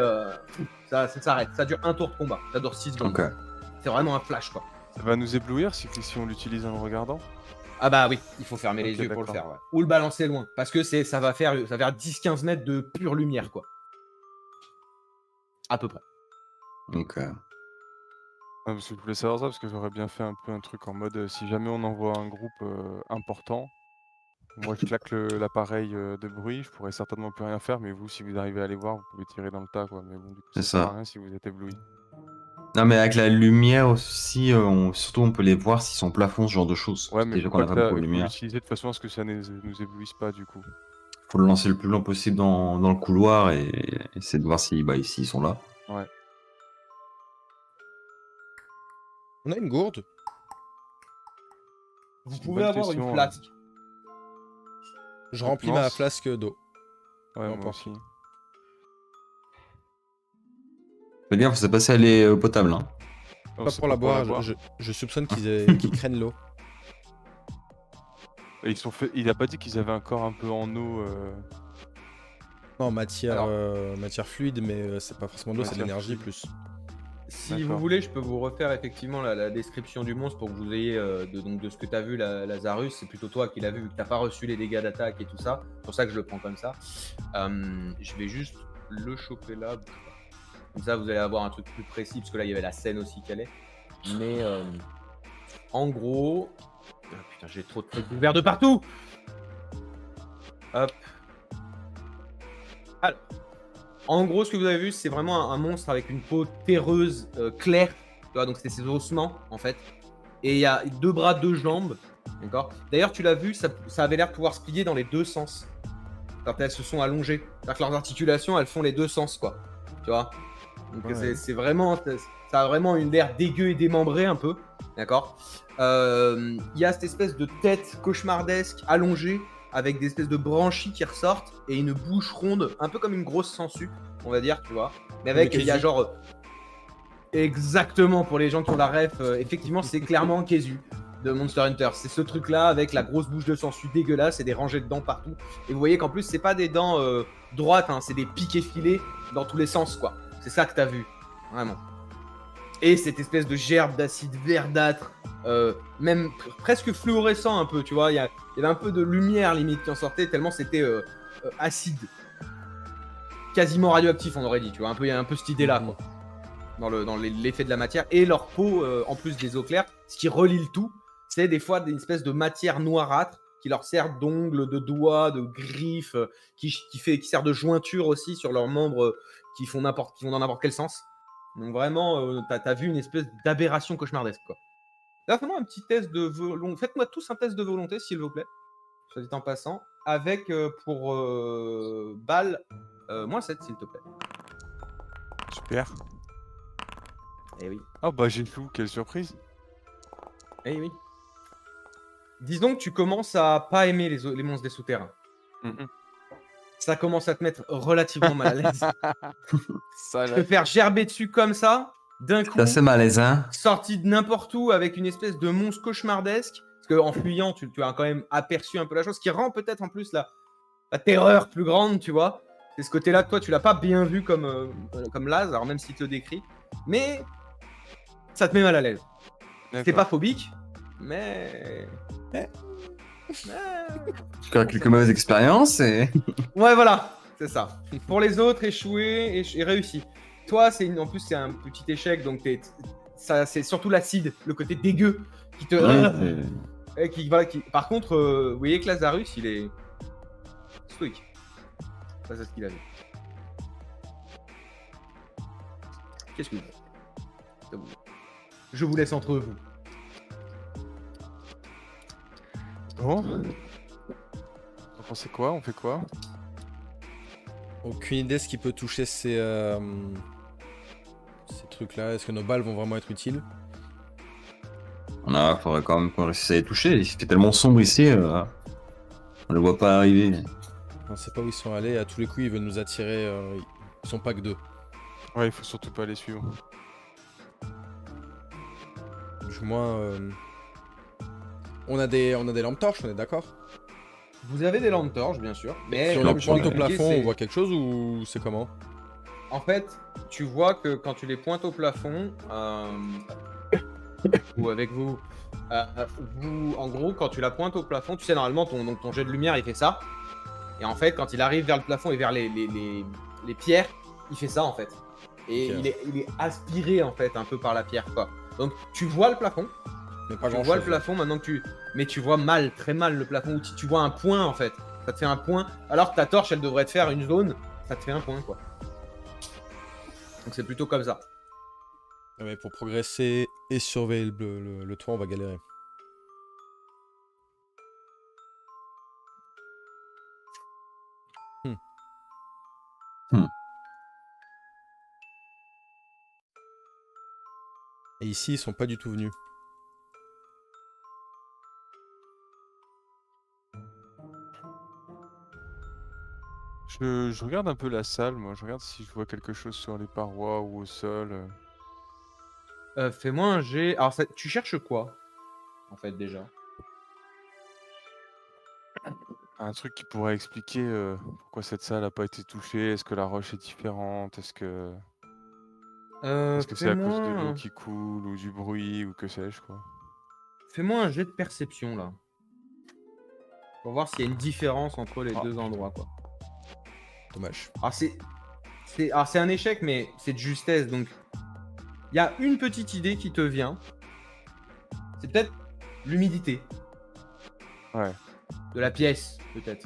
ça s'arrête. Ça dure un tour de combat. Ça dure 6 secondes. Ok. C'est vraiment un flash, quoi. Ça va nous éblouir si on l'utilise en le regardant. Ah bah oui, il faut fermer les Ok, yeux pour le d'accord. faire, ouais. Ou le balancer loin. Parce que ça va faire 10-15 mètres de pure lumière, quoi. À peu près. Donc, Ah, parce que je voulais savoir ça parce que j'aurais bien fait un peu un truc en mode si jamais on envoie un groupe important, moi je claque l'appareil de bruit, je pourrais certainement plus rien faire, mais vous si vous arrivez à les voir, vous pouvez tirer dans le tas quoi. Mais bon du coup C'est ça sert ça. à rien si vous êtes ébloui. non, mais avec la lumière aussi, surtout on peut les voir s'ils sont plafonds, ce genre de choses. Ouais mais Déjà faut qu'on a pas beaucoup de faut lumière. l'utiliser de façon à ce que ça nous éblouisse pas du coup. Faut le lancer le plus loin possible dans le couloir et essayer de voir s'ils sont là. Ouais. On a une gourde. Vous C'est une pouvez bonne avoir question, une hein. flasque. Je remplis ma Contenance. flasque d'eau. Ouais moi N'importe. aussi. Fais gaffe, c'est passé à l'eau potable. Hein. Non, Pas c'est pour la boire, boire. je soupçonne qu'ils craignent l'eau. Et il a pas dit qu'ils avaient un corps un peu en eau. Non, matière, Alors. matière fluide, mais c'est pas forcément de l'eau, c'est de Matière l'énergie fluide. plus. Si D'accord. vous voulez, je peux vous refaire effectivement la description du monstre pour que vous ayez de ce que tu as vu, Lazarus. C'est plutôt toi qui l'as vu, vu que tu n'as pas reçu les dégâts d'attaque et tout ça. C'est pour ça que je le prends comme ça. Je vais juste le choper là. Comme ça, vous allez avoir un truc plus précis, parce que là, il y avait la scène aussi qu'elle est. Mais en gros... Oh, putain, j'ai trop de trucs ouverts de partout. Hop. Alors. En gros, ce que vous avez vu, c'est vraiment un monstre avec une peau terreuse, claire. Tu vois, donc c'est ses ossements, en fait. Et il y a 2 bras, 2 jambes. D'accord. D'ailleurs, tu l'as vu, ça avait l'air de pouvoir se plier dans les 2 sens. Quand elles se sont allongées. C'est-à-dire que leurs articulations, elles font les 2 sens, quoi. Tu vois. Donc Ouais. c'est vraiment... Ça a vraiment une l'air dégueu et démembré, un peu. D'accord. Il y a cette espèce de tête cauchemardesque allongée, avec des espèces de branchies qui ressortent et une bouche ronde, un peu comme une grosse sangsue, on va dire, tu vois. Mais avec, Comme il y a Kézu. genre... Exactement, pour les gens qui ont la ref, effectivement, c'est clairement Kézu. de Monster Hunter. C'est ce truc-là avec la grosse bouche de sangsue dégueulasse et des rangées de dents partout. Et vous voyez qu'en plus, c'est pas des dents droites, hein, c'est des pics effilés dans tous les sens, quoi. C'est ça que t'as vu, vraiment. Et cette espèce de gerbe d'acide verdâtre, même presque fluorescent un peu, tu vois. Il y avait un peu de lumière limite qui en sortait, tellement c'était acide. Quasiment radioactif, on aurait dit, tu vois. Il y a un peu cette idée-là, quoi. Dans l'effet de la matière. Et leur peau, en plus des os clairs, ce qui relie le tout, c'est des fois une espèce de matière noirâtre qui leur sert d'ongles, de doigts, de griffes, qui sert de jointure aussi sur leurs membres qui vont dans n'importe quel sens. Donc vraiment, t'as vu une espèce d'aberration cauchemardesque, quoi. Là, fais-moi un petit test de volonté. Faites-moi tous un test de volonté, s'il vous plaît. Soit dit en passant. Avec, pour balle, -7, s'il te plaît. Super. Eh oui. Ah bah j'ai flou, quelle surprise. Eh oui. Disons que tu commences à pas aimer les monstres des souterrains. Ça commence à te mettre relativement mal à l'aise. Ça, Te faire gerber dessus comme ça, d'un coup, C'est assez malaisant. sorti de n'importe où avec une espèce de monstre cauchemardesque. Parce qu'en fuyant, tu as quand même aperçu un peu la chose, qui rend peut-être en plus la terreur plus grande, tu vois. C'est ce côté-là que toi, tu l'as pas bien vu comme Laz, alors même s'il te le décrit. Mais ça te met mal à l'aise. T'es pas phobique, mais... Tu as quelques mauvaises expériences et. Ouais, voilà, c'est ça. Pour les autres, échoué et réussi. Toi, en plus, c'est un petit échec, donc c'est surtout l'acide, le côté dégueu qui te. Par contre, vous voyez que Lazarus, il est stoïque. Ça, c'est ce qu'il a vu. Qu'est-ce que vous... Je vous laisse entre vous. Bon. On pensait quoi? On fait quoi? Aucune idée ce qui peut toucher ces trucs-là. Est-ce que nos balles vont vraiment être utiles? Faudrait quand même qu'on réussisse à les toucher. Il fait tellement sombre ici, on les voit pas arriver. On sait pas où ils sont allés. À tous les coups, ils veulent nous attirer. Ils sont pas que deux. Ouais, il faut surtout pas les suivre. Du moins, on a des lampes torches, on est d'accord? Vous avez des lampes torches, bien sûr. Mais Si on lampes les pointe au torches, plafond, on voit quelque chose ou c'est comment? En fait, tu vois que quand tu les pointes au plafond, ou avec vous, en gros, quand tu la pointes au plafond, tu sais, normalement, ton jet de lumière, il fait ça. Et en fait, quand il arrive vers le plafond et vers les pierres, il fait ça, en fait. Et Ok. il est aspiré, en fait, un peu par la pierre, quoi. Donc, tu vois le plafond. Mais pas Tu grand vois chose. le plafond maintenant que Mais tu vois mal, très mal le plafond. Où tu vois un point, en fait. Ça te fait un point. Alors que ta torche, elle devrait te faire une zone. Ça te fait un point, quoi. Donc, c'est plutôt comme ça. Mais pour progresser et surveiller le toit, on va galérer. Et ici, ils sont pas du tout venus. Je regarde un peu la salle, moi. Je regarde si je vois quelque chose sur les parois ou au sol. Fais-moi un jet. Alors, tu cherches quoi, en fait, déjà? Un truc qui pourrait expliquer pourquoi cette salle n'a pas été touchée. Est-ce que la roche est différente? Est-ce que c'est à cause de l'eau qui coule ou du bruit ou que sais-je, quoi? Fais-moi un jet de perception, là. Pour voir s'il y a une différence entre les Ah. deux endroits, quoi. Dommage. Alors, c'est un échec, mais c'est de justesse, donc... Il y a une petite idée qui te vient. C'est peut-être l'humidité. Ouais. De la pièce, peut-être.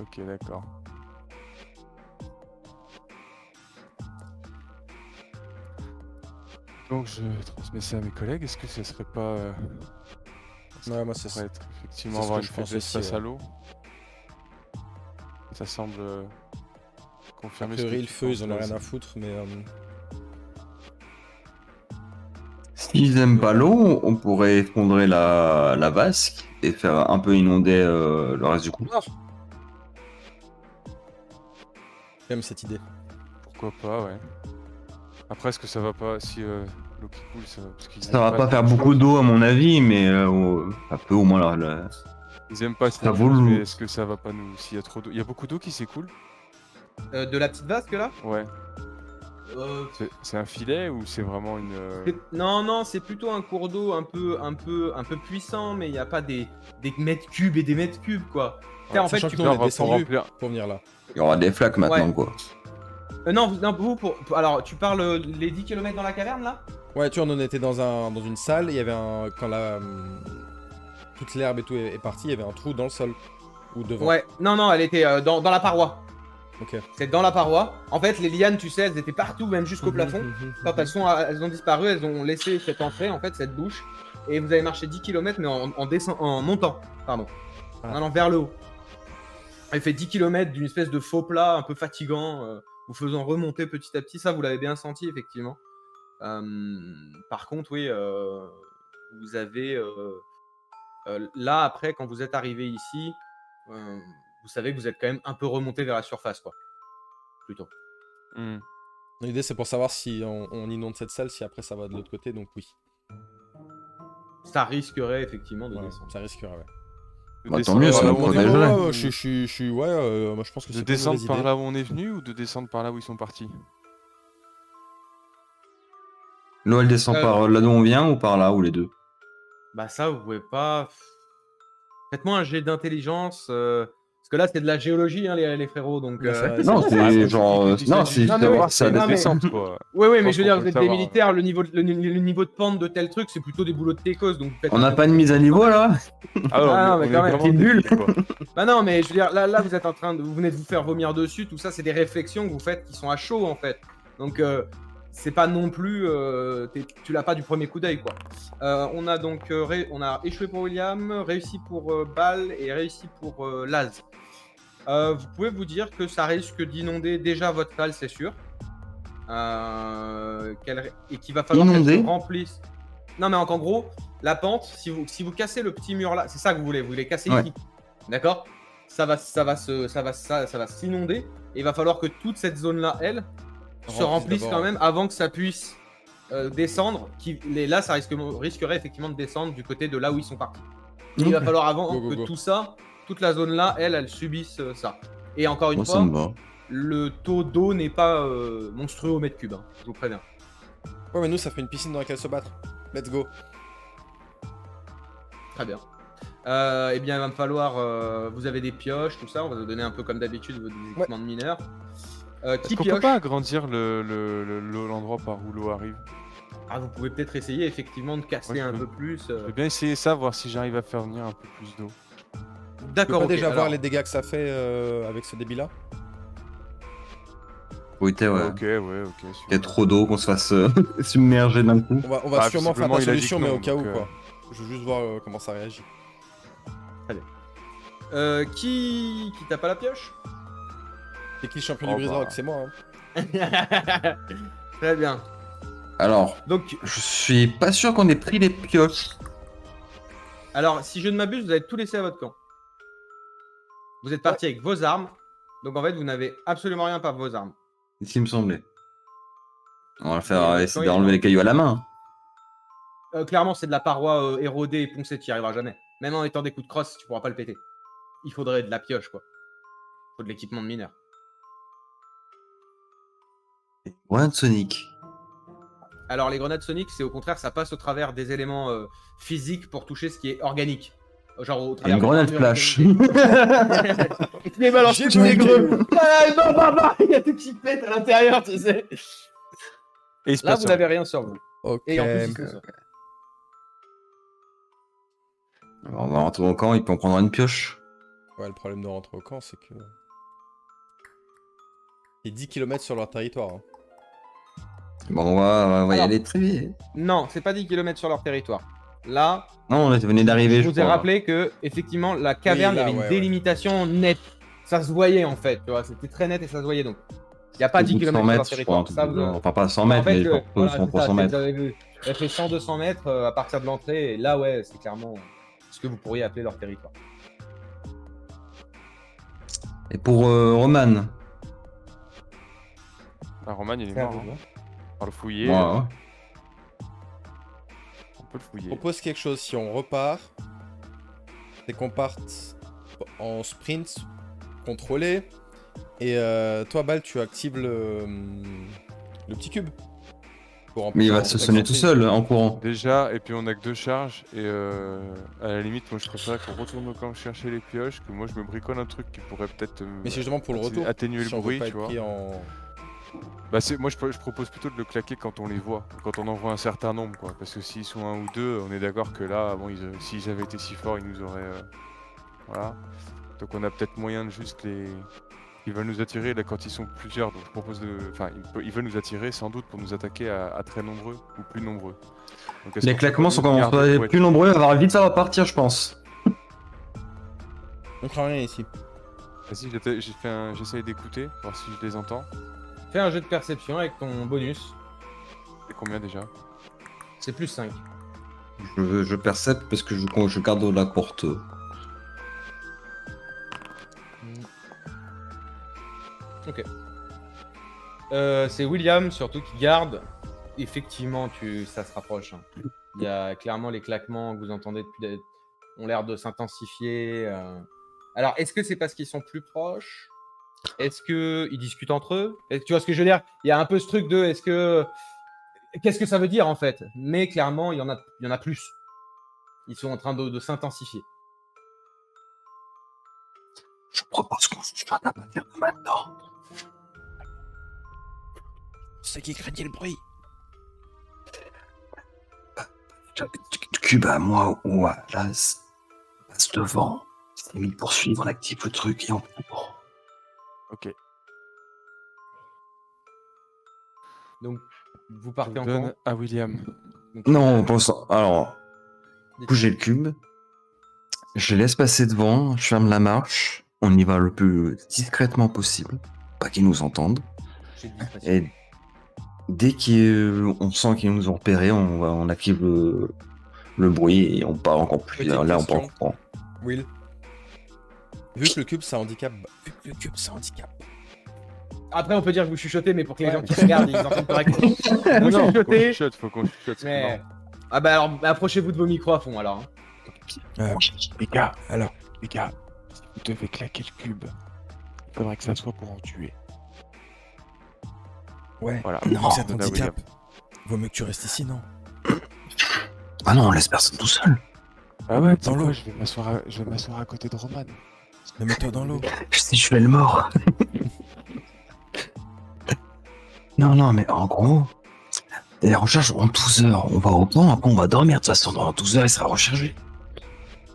Ok, d'accord. Donc je transmets ça à mes collègues. Est-ce que ça serait pas... Ouais, moi, c'est pourrait être effectivement c'est ce avoir que une je pense faiblesse aussi, face ouais. à l'eau? Ça semble A confirmer ce que priori, le tu feu, penses, ils en ont là, rien à c'est- foutre, mais... S'ils aiment pas l'eau, on pourrait effondrer la vasque et faire un peu inonder le reste du couloir. J'aime cette idée. Pourquoi pas, ouais. Après, est-ce que ça va pas si l'eau qui coule, parce qu'ils Ça aiment va pas faire cette beaucoup chose. d'eau à mon avis, mais ça peut au moins Ils aiment pas cette Ça vaut chose, le- mais est-ce que ça va pas nous... S'il y a trop d'eau... Il y a beaucoup d'eau qui s'écoule? De la petite vasque là Ouais. Euh, C'est un filet ou c'est vraiment une... Non, non, c'est plutôt un cours d'eau un peu puissant, mais il n'y a pas des mètres cubes et des mètres cubes, quoi. Ouais, En fait, Sachant tu que nous, peux... on est pour descendu remplir. pour venir là. Il y aura des flaques maintenant, Ouais. quoi. non, alors, tu parles les 10 km dans la caverne, là Ouais, tu vois, on était dans une salle, il y avait un... Quand toute l'herbe et tout est partie, il y avait un trou dans le sol. Ou devant. Ouais, non, elle était dans la paroi. Ok. C'est dans la paroi. En fait, les lianes, tu sais, elles étaient partout, même jusqu'au plafond. Quand elles ont disparu, elles ont laissé cette entrée, en fait, cette bouche. Et vous avez marché 10 km, mais en montant, pardon. En allant vers le haut. Elle fait 10 km d'une espèce de faux plat un peu fatigant, vous faisant remonter petit à petit. Ça, vous l'avez bien senti, effectivement. Par contre, oui, vous avez... là, après, quand vous êtes arrivé ici, vous savez que vous êtes quand même un peu remonté vers la surface, quoi. Plutôt. Hmm. L'idée, c'est pour savoir si on inonde cette salle, si après ça va de l'autre côté, donc oui. Ça risquerait effectivement de Ouais, descendre. ça risquerait, ouais. De Bah, tant descendre mieux, par ça là nous où on est- protégerait. Ouais, je suis... Ouais, moi je pense que De c'est pas une descendre mauvaise par idée. là où on est venu ou de descendre par là où ils sont partis? L'eau, elle descend par là d'où on vient ou par là, ou les deux? Bah ça, vous pouvez pas... Faites-moi un jet d'intelligence, parce que là, c'est de la géologie, hein, les frérots, donc... Ouais, c'est vrai, Non, c'est- c'est genre. Non, c'est Non, mais savoir oui, si ça non, mais- descend. quoi. Oui, Je mais pense je veux qu'on dire, peut vous le êtes des savoir, militaires, le niveau de pente de tel truc, c'est plutôt des boulots de techos, donc vous faites On un n'a peu pas de plus. mise à niveau là? Ah non, Ah, on mais est quand même, vraiment t'es nul. débiles, quoi. Bah non, mais je veux dire, là, vous êtes en train de... Vous venez de vous faire vomir dessus, tout ça, c'est des réflexions que vous faites qui sont à chaud, en fait. Donc, c'est pas non plus... tu l'as pas du premier coup d'œil, quoi. On a donc... on a échoué pour William, réussi pour Bal et réussi pour Laz. Vous pouvez vous dire que ça risque d'inonder déjà votre salle, c'est sûr. Et qu'il va falloir qu'elle Inonder se remplisse. Non, mais en gros, la pente, si vous cassez le petit mur là, c'est ça que vous voulez casser Ouais. ici. D'accord, ça va s'inonder. Et il va falloir que toute cette zone là, elle, se remplisse d'abord, quand ouais. même avant que ça puisse descendre. Là, ça risquerait effectivement de descendre du côté de là où ils sont partis. Et il va Ok. falloir avant Go, go, que go. tout ça, toute la zone là, elle subisse ça. Et encore une Moi, ça fois, me va. le taux d'eau n'est pas monstrueux au mètre cube, hein, je vous préviens. Ouais, mais nous, ça fait une piscine dans laquelle se battre. Let's go. Très bien. Eh bien, il va me falloir... vous avez des pioches, tout ça, on va vous donner un peu comme d'habitude vos équipements de mineurs. Qui Est-ce qu'on peut pioche pas agrandir l'endroit par où l'eau arrive? Ah, vous pouvez peut-être essayer effectivement de casser Ouais, je un peux. peu plus. Je vais bien essayer ça, voir si j'arrive à faire venir un peu plus d'eau. Tu peux D'accord, pas ok. déjà alors- voir les dégâts que ça fait avec ce débit-là? Oui, t'es ouais. Ok, ouais, ok. Il y a trop d'eau, qu'on se fasse submerger d'un coup. On va Ah, sûrement faire visiblement, ta il a dit solution, que mais non, au cas où, donc, quoi. Je veux juste voir comment ça réagit. Qui tape à la pioche C'est qui le champion Oh, du brise bah. C'est moi, hein. Très bien. Alors, Donc, je suis pas sûr qu'on ait pris les pioches. alors, si je ne m'abuse, vous avez tout laissé à votre camp. Vous êtes parti avec vos armes. Donc, en fait, vous n'avez absolument rien par vos armes. C'est ce qui me semblait. On va le faire Et, essayer quand d'enlever il- les cailloux à la main. Clairement, c'est de la paroi érodée et poncée, tu n'y arriveras jamais. Même en étant des coups de crosse, tu pourras pas le péter. Il faudrait de la pioche, quoi. Il faut de l'équipement de mineur. Ouais, de Sonic. Alors, les grenades soniques, c'est au contraire, ça passe au travers des éléments physiques pour toucher ce qui est organique. Genre au Et travers une de grenade l'armure flash. mécanique. Il balance J'ai tous les bugué. greux. Ah, non, bah, il y a tout qui pète à l'intérieur, tu sais. Et il se Là, passe vous rien. n'avez rien sur vous. Ok. Et en plus, ils sont sur. Alors, on va rentrer au camp, il peut en prendre une pioche. Ouais, le problème de rentrer au camp, c'est que... Il y a 10 km sur leur territoire. Hein. Bon, on va y Alors. aller très vite. Non, c'est pas 10 km sur leur territoire. Là, Non, on venait d'arriver, je vous ai crois. rappelé que, effectivement, la caverne, Oui, là, il y avait une ouais, délimitation nette. Ça se voyait, en fait, tu vois, c'était très net et ça se voyait, donc. Il n'y a pas 10 Au bout de km 100 sur leur mètres, je crois, territoire. un truc Ça, du vous- genre. Enfin, pas 100 En mètres, fait, mais genre voilà, 200 c'est pour ça, 100 Vous mètres. avez vu. Elle fait 100-200 mètres à partir de l'entrée, et là, ouais, c'est clairement ce que vous pourriez appeler leur territoire. Et pour Roman. Ah, Roman, il est C'est à mort. vous, Hein. hein. On va le fouiller. Ouais, ouais. On peut le Je fouiller. propose quelque chose, si on repart, c'est qu'on parte en sprint contrôlé. Et toi, Bal, tu actives le petit cube. Mais il va en- se sonner tout seul en courant. Déjà, et puis on a que 2 charges, et à la limite, moi je préférerais qu'on retourne au camp chercher les pioches, que moi je me bricole un truc qui pourrait peut-être Mais c'est justement pour le retour. atténuer si le on veut bruit, pas tu être vois. pris en... Bah moi je propose plutôt de le claquer quand on les voit, quand on en voit un certain nombre, quoi. Parce que s'ils sont 1 ou 2, on est d'accord que là, bon, s'ils avaient été si forts, ils nous auraient... voilà. Donc on a peut-être moyen de juste les... Ils veulent nous attirer là quand ils sont plusieurs, donc je propose de... Enfin, ils veulent nous attirer sans doute pour nous attaquer à très nombreux ou plus nombreux. Donc, est-ce Les qu'on peut claquements pas sont nous quand on garder va pour être plus être- nombreux, on va vite ça va partir, je pense. On craint rien ici. Vas-y, j'essaye d'écouter, voir si je les entends. Fais un jeu de perception avec ton bonus. C'est combien déjà? C'est plus 5. Je percepte parce que je garde la porte. Ok. C'est William surtout qui garde. Effectivement, ça se rapproche. Hein. Il y a clairement les claquements que vous entendez depuis ont l'air de s'intensifier. Alors, est-ce que c'est parce qu'ils sont plus proches? Est-ce qu'ils discutent entre eux? Tu vois ce que je veux dire? Il y a un peu ce truc de qu'est-ce que ça veut dire en fait? Mais clairement, il y en a plus. Ils sont en train de s'intensifier. Je propose qu'on se fasse à partir de maintenant. C'est qui craignait le bruit. Cube à moi ou à Las passe devant. C'est mis poursuivre, on active le truc et on prend. Ok. Donc, vous Je partez le en donne courant. à William. Donc, Non, pour ça. Alors, dites- bouger le cube. Je laisse passer devant, je ferme la marche. On y va le plus discrètement possible. Pas qu'ils nous entendent. j'ai de discrétion. Et dès qu'on sent qu'ils nous ont repérés, on active le bruit et on part encore plus. Petite Là, on part question. en courant. Will. Vu que le cube, ça handicape... Après, on peut dire que vous chuchotez, mais pour que les gens qui regardent, ils entendent correctement. Vous Non, chuchotez, faut qu'on chuchote. mais... Ah bah alors, approchez-vous de vos micros à fond, alors. Hein. Les gars, Alors, si vous devez claquer le cube, il faudrait que ça soit pour en tuer. ouais. Voilà. Non, c'est c'est un un handicap. handicap. Vaut mieux que tu restes ici, non? Ah non, on laisse personne tout seul. Ah ouais, Dans l'eau. je vais m'asseoir à côté de Roman. Mais mets-toi dans l'eau. Si je fais le mort. Non, mais en gros, les recherches en 12 heures. On va au camp, après on va dormir. De toute façon, dans 12 heures, il sera rechargé.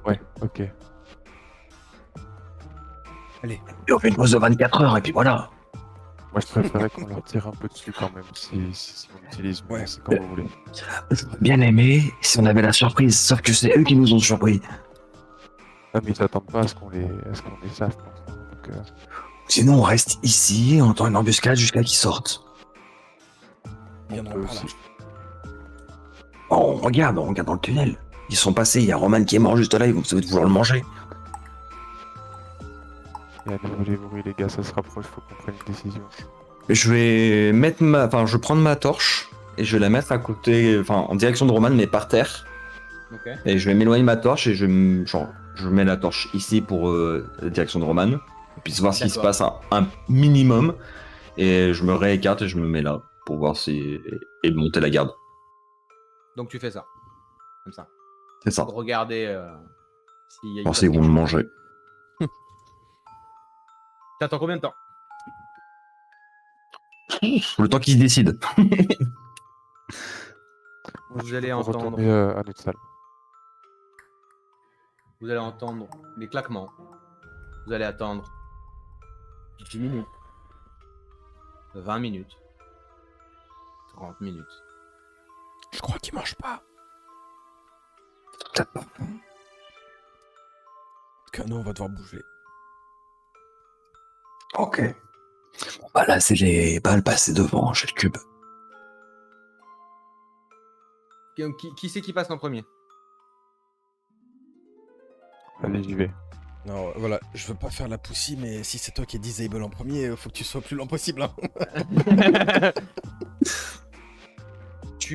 Ouais, ok. Et on fait une pause de 24 heures, et puis voilà. Moi, je préférais qu'on leur tire un peu dessus quand même, si on utilise, mais Ouais. c'est comme vous voulez. J'aurais bien aimé si on avait la surprise, sauf que c'est eux qui nous ont surpris. Ah, mais ils s'attendent pas à ce qu'on les sache, je pense. Donc, Sinon, on reste ici, on entend une embuscade jusqu'à qu'ils sortent. Il y en on a peut par là. aussi. On regarde dans le tunnel. Ils sont passés, il y a Roman qui est mort juste là, ils vont vouloir le manger. Il y a de nouveau les bruits, les gars, ça se rapproche, faut qu'on prenne une décision. Je vais je vais prendre ma torche et je vais la mettre à côté, en direction de Roman, mais par terre. Ok. Et je vais m'éloigner de ma torche et je mets la torche ici pour la direction de Roman. Et puis voir ce qui se D'accord. passe un minimum. Et je me réécarte et je me mets là pour voir si. Et monter la garde. Donc tu fais ça. Comme ça. C'est ça. Pour regarder s'il y a Pensez qu'ils vont me manger. T'attends combien de temps? Le temps qu'ils se décident. Vous allez Faut entendre. retourner à notre salle. Vous allez entendre les claquements. Vous allez attendre 10 minutes. 20 minutes. 30 minutes. Je crois qu'il mange pas. Peut-être pas. En tout cas, nous, on va devoir bouger. Ok. Bon, bah là, c'est les balles passées devant, j'ai le cube. Qui c'est qui passe en premier? Allez, j'y vais. Non, voilà, je veux pas faire la poussie, mais si c'est toi qui es disable en premier, faut que tu sois plus lent possible. Hein.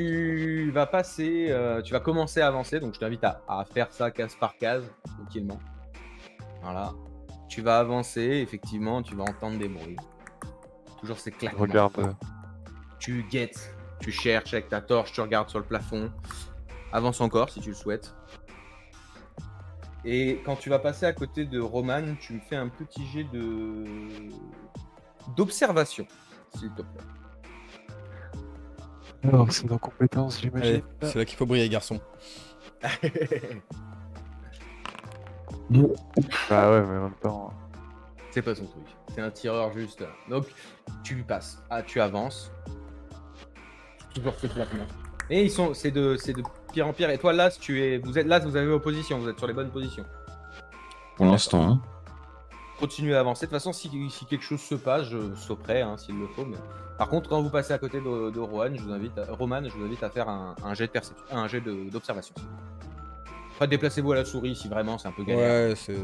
Tu vas passer, tu vas commencer à avancer, donc je t'invite à faire ça case par case, tranquillement. Voilà. Tu vas avancer, effectivement, tu vas entendre des bruits. Toujours ces Je claquements. regarde. Tu guettes, tu cherches avec ta torche, tu regardes sur le plafond. Avance encore si tu le souhaites. Et quand tu vas passer à côté de Roman, tu me fais un petit jet d'observation, s'il te plaît. Alors, c'est dans compétences, j'imagine. Allez, c'est là qu'il faut briller, garçon. Bah ouais, mais en même temps. C'est pas son truc. C'est un tireur juste. Donc, tu passes. Ah, tu avances. Toujours ce claquement. Et ils sont, c'est de pire en pire. Et toi, là, vous avez vos positions. Vous êtes sur les bonnes positions. Pour l'instant, hein. Continuez à avancer. De toute façon, si quelque chose se passe, je sauperai s'il le faut. Mais... Par contre, quand vous passez à côté de Roman, je vous invite à faire un jet de perception, un jet d'observation. Après, déplacez-vous à la souris si vraiment c'est un peu galère. Ouais, c'est.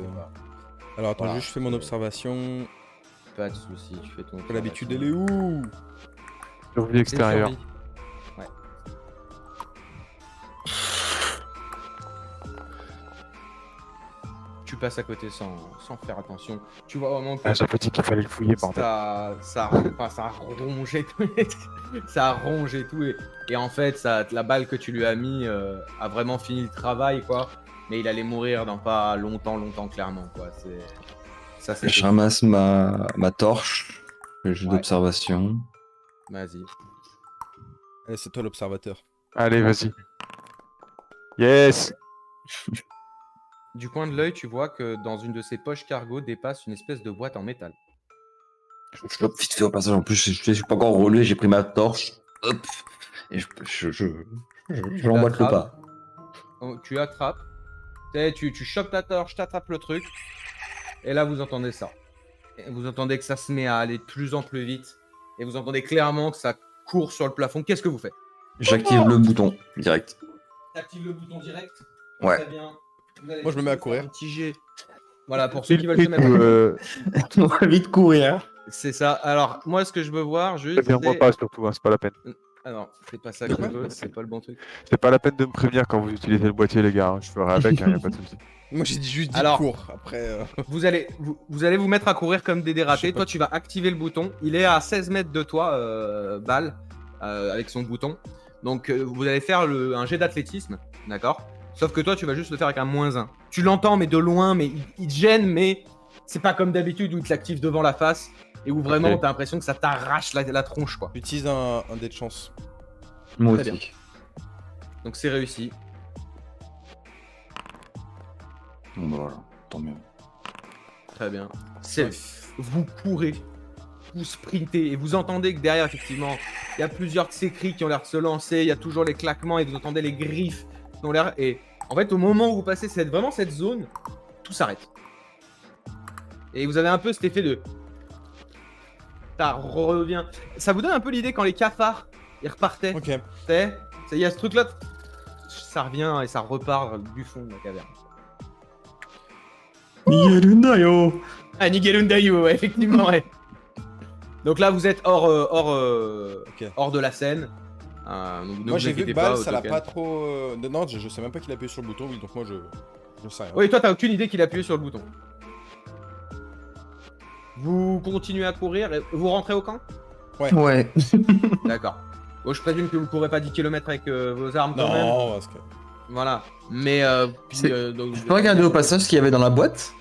Alors attends, Voilà. juste je fais mon observation. Pas de soucis, tu fais ton. Après, l'habitude, elle est où? Survie extérieure. Ouais. Tu passes à côté sans faire attention. Tu vois vraiment que Ah, j'ai pas dit qu'il fallait le fouiller, bordel. ça a rongé tout. Ça a rongé tout. Et en fait, la balle que tu lui as mis a vraiment fini le travail, quoi. Mais il allait mourir dans pas longtemps, clairement, quoi. Ça, c'est. Je ramasse ma torche, le jeu Ouais. d'observation. Vas-y. Allez, c'est toi l'observateur. Allez, vas-y. Yes! Du coin de l'œil, tu vois que dans une de ses poches cargo dépasse une espèce de boîte en métal. Je chope vite fait au passage. En plus, je suis pas encore roulé, j'ai pris ma torche. Hop. Et je l'emboîte le pas. Oh, tu attrapes. Tu chopes ta torche, t'attrapes le truc. Et là, vous entendez ça. Et vous entendez que ça se met à aller de plus en plus vite. Et vous entendez clairement que ça court sur le plafond. Qu'est-ce que vous faites? J'active le bouton direct. T'actives le bouton direct. Ouais. Très bien. Vous allez Moi, je me mets à courir. faire un petit jet. Voilà, pour ceux qui veulent se mettre à courir. On va vite courir. C'est ça. Alors, moi, ce que je veux voir, juste. Préviens-moi pas, surtout, hein, c'est pas la peine. Ah non, c'est pas ça que je veux, c'est pas le bon truc. C'est pas la peine de me prévenir quand vous utilisez le boîtier, les gars. Hein. Je ferai avec, y a pas de soucis. Moi, j'ai dit juste 10 Alors- cours. Après. Vous allez vous mettre à courir comme des Je dératés. sais pas. Toi, tu vas activer le bouton. Il est à 16 mètres de toi, Bal, avec son bouton. Donc, vous allez faire un jet d'athlétisme, d'accord? Sauf que toi, tu vas juste le faire avec un -1. Tu l'entends, mais de loin, mais il te gêne, mais c'est pas comme d'habitude où il te l'active devant la face et où vraiment Ok. t'as l'impression que ça t'arrache la tronche, quoi. J'utilise un dé de chance. Moi Très aussi. Donc, c'est réussi. Bon, bah voilà, tant mieux. Très bien. Vous courez, vous sprintez et vous entendez que derrière, effectivement, il y a plusieurs de ces cris qui ont l'air de se lancer, il y a toujours les claquements et vous entendez les griffes qui ont l'air. Et en fait, au moment où vous passez vraiment cette zone, tout s'arrête. Et vous avez un peu cet effet de. Ça revient. Ça vous donne un peu l'idée quand les cafards ils repartaient. Ok. Tu sais, il y a ce truc-là, ça revient et ça repart du fond de la caverne. Ah, Nigelundayo, ouais, effectivement, ouais. Donc là, vous êtes hors de la scène. Donc ne Moi, vous j'ai vu inquiétez que Bal, pas, ça l'a Token. pas trop. Non, je sais même pas qu'il a appuyé sur le bouton, oui, donc moi, je sais rien. Oui, toi, t'as aucune idée qu'il a appuyé sur le bouton. Vous continuez à courir et vous rentrez au camp? Ouais. D'accord. Bon, je présume que vous courez pas 10 km avec vos armes quand même. Non, parce que. Voilà. Mais. Puis, C'est- donc, Tu peux regarder au passage ce qu'il y avait dans la boîte?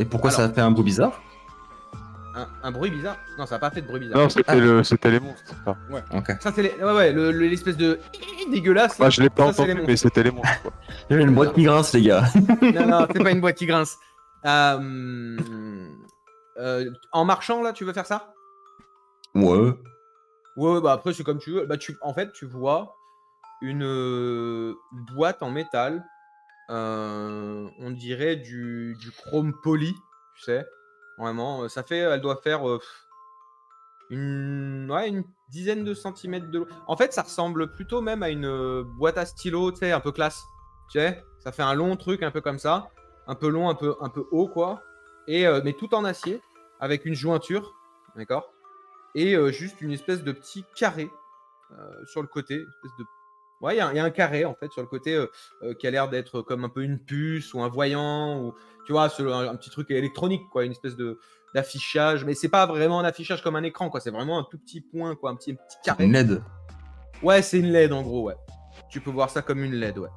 Et pourquoi Alors. ça a fait un bruit bizarre? un bruit bizarre? Non, ça a pas fait de bruit bizarre. Non, c'était les monstres. Ça. Ok. Ça, c'est l'espèce de dégueulasse. Moi, je l'ai pas Ça, c'est les entendu, monstres. mais c'était les monstres. Quoi. Il y avait une boîte qui grince, les gars. Non, c'est pas une boîte qui grince. En marchant, là, tu veux faire ça? Ouais. Ouais, bah après, c'est comme tu veux. Bah, en fait, tu vois une boîte en métal. On dirait du chrome poli, tu sais. Vraiment, elle doit faire une dizaine de centimètres de long. En fait, ça ressemble plutôt même à une boîte à stylo, tu sais, un peu classe. Tu sais, ça fait un long truc un peu comme ça, un peu long, un peu haut, quoi. Et mais tout en acier, avec une jointure, d'accord. Et juste une espèce de petit carré sur le côté, une espèce de Ouais, il y a un carré en fait sur le côté qui a l'air d'être comme un peu une puce ou un voyant ou tu vois, un petit truc électronique quoi, une espèce de d'affichage, mais c'est pas vraiment un affichage comme un écran quoi, c'est vraiment un tout petit point quoi, un petit carré. Une LED. Ouais, c'est une LED en gros, ouais. Tu peux voir ça comme une LED, ouais.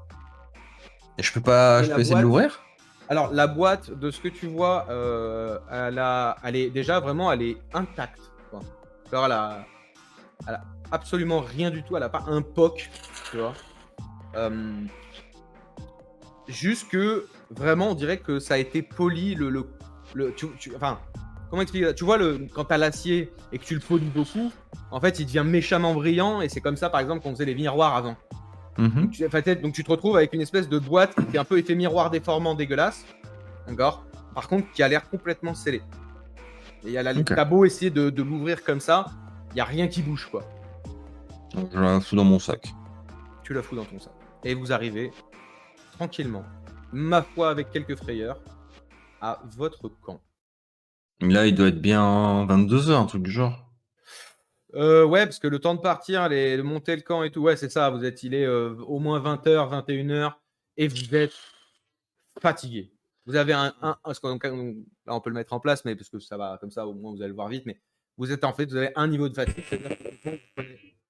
Et je peux la essayer de boîte- l'ouvrir? Alors la boîte, de ce que tu vois, elle est déjà vraiment, elle est intacte. Quoi. Alors elle a absolument rien du tout. Elle a pas un POC, tu vois. Euh, Juste que vraiment, on dirait que ça a été poli. Enfin, comment expliquer ça. Tu vois, quand t'as l'acier et que tu le polis beaucoup, en fait, il devient méchamment brillant. Et c'est comme ça, par exemple, qu'on faisait les miroirs avant. Mhm. Donc tu te retrouves avec une espèce de boîte qui est un peu effet miroir déformant dégueulasse. D'accord. Par contre, qui a l'air complètement scellé. Et Ok. t'as beau essayer de l'ouvrir comme ça, il n'y a rien qui bouge, quoi. Je la fous dans mon sac. Tu la fous dans ton sac. Et vous arrivez tranquillement, ma foi avec quelques frayeurs, à votre camp. Là, il doit être bien 22 heures, un truc du genre. Ouais, parce que le temps de partir, de monter le camp et tout, ouais, c'est ça. Il est au moins 20h, 21h, et vous êtes fatigué. Vous avez parce que, là, on peut le mettre en place, mais parce que ça va comme ça, au moins vous allez le voir vite. Mais vous avez un niveau de fatigue.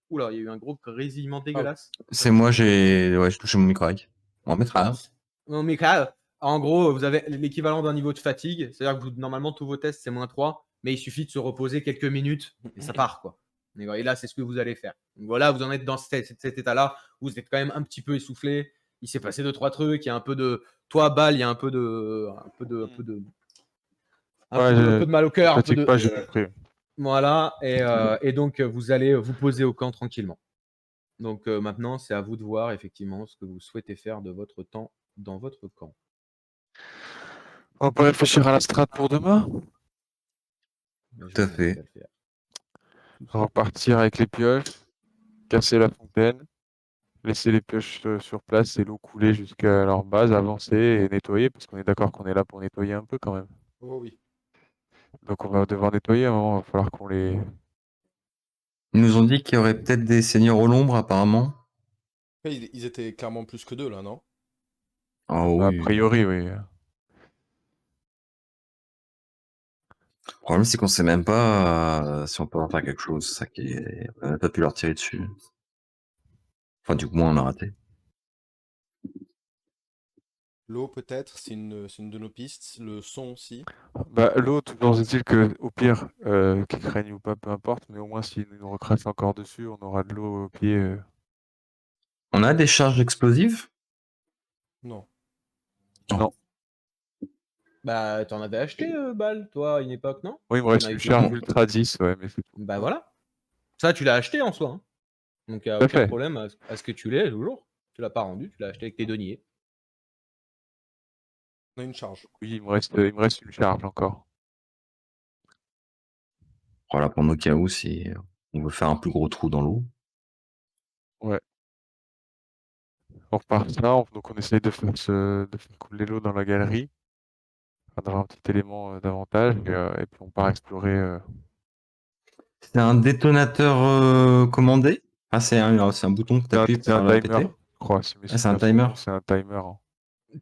Oula, il y a eu un gros grésillement dégueulasse. C'est moi, j'ai touché mon micro-rag. On va mettre à. Non, mais en gros, vous avez l'équivalent d'un niveau de fatigue. C'est-à-dire que normalement, tous vos tests, c'est -3, mais il suffit de se reposer quelques minutes et ça part, quoi. Et là, c'est ce que vous allez faire. Donc voilà, vous en êtes dans cet état-là. Vous êtes quand même un petit peu essoufflé. Il s'est passé 2-3 trucs. Il y a un peu de. Toi, Bal, il y a un peu de mal au cœur. Fatigue pas, j'ai compris. Voilà. Et donc, vous allez vous poser au camp tranquillement. Donc maintenant, c'est à vous de voir effectivement ce que vous souhaitez faire de votre temps dans votre camp. On peut réfléchir à la strat pour demain. Tout à fait. Repartir avec les pioches, casser la fontaine, laisser les pioches sur place et l'eau couler jusqu'à leur base, avancer et nettoyer, parce qu'on est d'accord qu'on est là pour nettoyer un peu quand même. Oh oui. Donc on va devoir nettoyer à un moment, il va falloir qu'on les... Ils nous ont dit qu'il y aurait peut-être des seigneurs au l'ombre, apparemment. Après, ils étaient clairement plus que 2 là, non? Ah A oui. priori, oui. Le problème, c'est qu'on sait même pas si on peut en faire quelque chose. C'est ça qui est. On n'a pas pu leur tirer dessus. Enfin, du coup, on a raté. L'eau peut-être, c'est une de nos pistes. Le son aussi. Bah, l'eau, toujours est-il que, au pire, qu'ils craignent ou pas, peu importe, mais au moins s'ils nous recrassent encore dessus, on aura de l'eau au pied. On a des charges explosives? Non. Non. Bah, t'en avais acheté, Bal, toi, à une époque, non? Oui, il me reste une charge Ultra 10, ouais, mais c'est tout. Bah voilà. Ça, tu l'as acheté en soi. Hein. Donc, il n'y a Tout à aucun fait. problème à ce que tu l'aies toujours. Tu l'as pas rendu, tu l'as acheté avec tes deniers. On a une charge. Oui, il me reste une charge encore. Voilà, pour nos cas où, si on veut faire un plus gros trou dans l'eau. Ouais. On repart ça, donc on essaye de faire couler l'eau dans la galerie, d'avoir un petit élément d'avantage, et puis on part explorer. C'est un détonateur commandé? Ah, c'est un bouton que tu appuies pour C'est un faire timer, péter? je crois. Si mes Ah, c'est un souvenirs sont timer? bons, c'est un timer. Hein.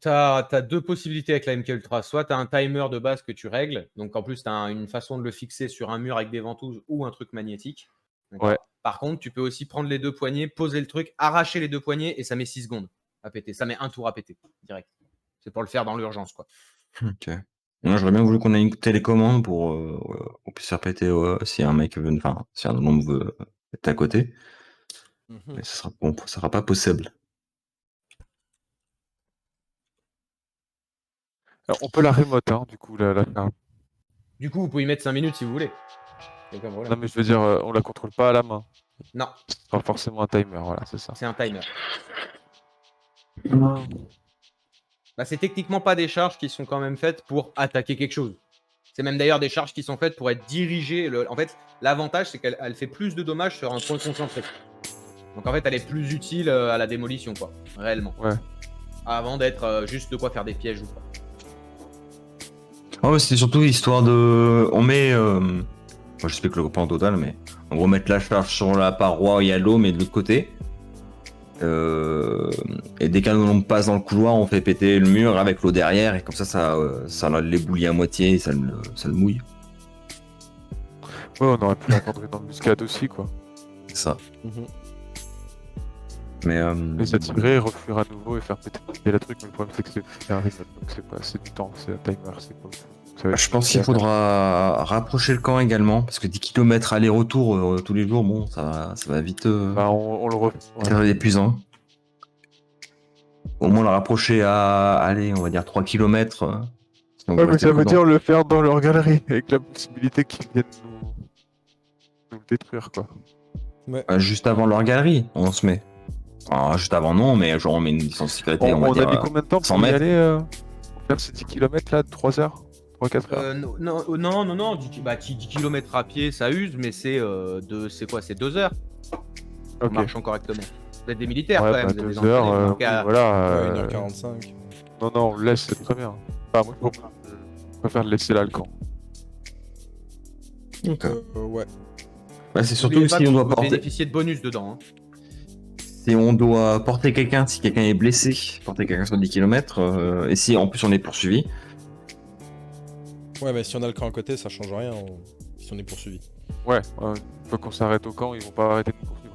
T'as deux possibilités avec la MK Ultra. Soit tu as un timer de base que tu règles. Donc, en plus, tu as une façon de le fixer sur un mur avec des ventouses ou un truc magnétique. Ouais. Par contre, tu peux aussi prendre les deux poignées, poser le truc, arracher les deux poignées et ça met 6 secondes à péter. Ça met un tour à péter, direct. C'est pour le faire dans l'urgence, quoi. Ok. Moi, j'aurais bien voulu qu'on ait une télécommande pour qu'on puisse faire péter si un mec veut, enfin, si un homme veut être à côté. Mais ça sera pas possible. Alors, on peut la remote, hein, du coup, la charge. Du coup, vous pouvez y mettre 5 minutes si vous voulez. Aucun problème. Non, mais je veux dire, on la contrôle pas à la main. Non. Ce sera forcément un timer, voilà, c'est ça. C'est un timer. Bah, c'est techniquement pas des charges qui sont quand même faites pour attaquer quelque chose. C'est même d'ailleurs des charges qui sont faites pour être dirigées. En fait, l'avantage, c'est qu'elle fait plus de dommages sur un point concentré. Donc en fait, elle est plus utile à la démolition, quoi, réellement. Ouais. Avant d'être juste de quoi faire des pièges ou pas. Oh, c'est surtout histoire de. On met. Moi, j'explique le plan total, mais on va mettre la charge sur la paroi, il y a l'eau, mais de l'autre côté. Et dès qu'un homme passe dans le couloir, on fait péter le mur avec l'eau derrière, et comme ça l'éboulit à moitié et ça le mouille. Ouais, on aurait pu l'entendre dans le muscade aussi, quoi. C'est ça. Mhm. Mais Les attirer, refuir à nouveau et faire péter le truc, mais le problème c'est que c'est un remote, donc c'est du temps, c'est un timer, c'est pas. Ça va être je pense qu'il faudra rapprocher le camp également, parce que 10 km aller-retour tous les jours, bon, ça va vite Bah, on le refait. être épuisant. Au moins le rapprocher à, allez, on va dire 3 km. Ouais, mais ça veut dire le faire dans leur galerie, avec la possibilité qu'ils viennent nous le détruire, quoi. Juste avant leur galerie, on se met. Alors, juste avant, non, mais genre on met une distance de sécurité. On va a dire, mis combien de temps 100 pour y mètres. aller pour faire ces 10 km là, 3 heures 3-4 heures Non, 10 km à pied, ça use, mais c'est c'est 2 heures. En Ok. marchant correctement. Vous êtes des militaires Ouais, quand même. bah, vous êtes des 2 heures, entraînés, donc, oui, voilà. 1h45. Non, on le laisse, c'est très bien. Enfin, moi, je préfère le laisser là, le camp. Donc, Ouais. bah, c'est surtout n'oubliez si pas que on doit vous porter. bénéficiez de bonus dedans. Hein. Si on doit porter quelqu'un, si quelqu'un est blessé, porter quelqu'un sur 10 km, et si en plus on est poursuivi, Ouais, mais si on a le camp à côté, ça change rien si on est poursuivi. Ouais, une fois qu'on s'arrête au camp, ils vont pas arrêter de nous poursuivre.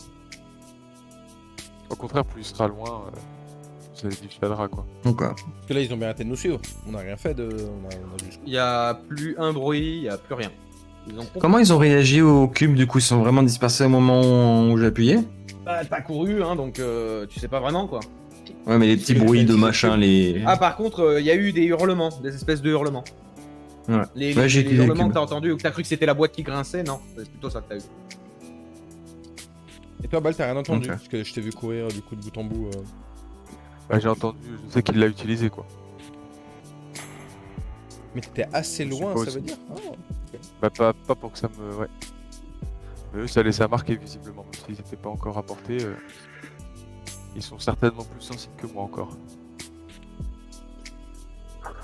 Au contraire, plus il sera loin, ça les dissuadera, quoi. donc Parce que là, ils ont bien arrêté de nous suivre. On n'a rien fait de. On a juste. Il n'y a plus un bruit, il n'y a plus rien. Ils ont compris. comment ils ont réagi au cube du coup? Ils sont vraiment dispersés au moment où j'ai appuyé? Bah, t'as couru, hein, donc tu sais pas vraiment quoi. Ouais, mais les petits Les bruits de petits machin, cubes. les. Ah, par contre, il y a eu des hurlements, des espèces de hurlements. Ouais. Les Ouais, j'ai les utilisé le hurlements cube. que t'as entendu ou que t'as cru que c'était la boîte qui grinçait, non, c'est plutôt ça que t'as eu. Et toi, Bal, t'as rien entendu Ok. parce que je t'ai vu courir du coup de bout en bout. Bah, j'ai entendu, je sais qu'il l'a utilisé, quoi. Mais t'étais assez Je loin, suppose. ça veut dire Bah, pas pour que ça me. Ouais. Mais eux, ça les a marqués visiblement, même s'ils n'étaient pas encore rapportés. Ils sont certainement plus sensibles que moi encore.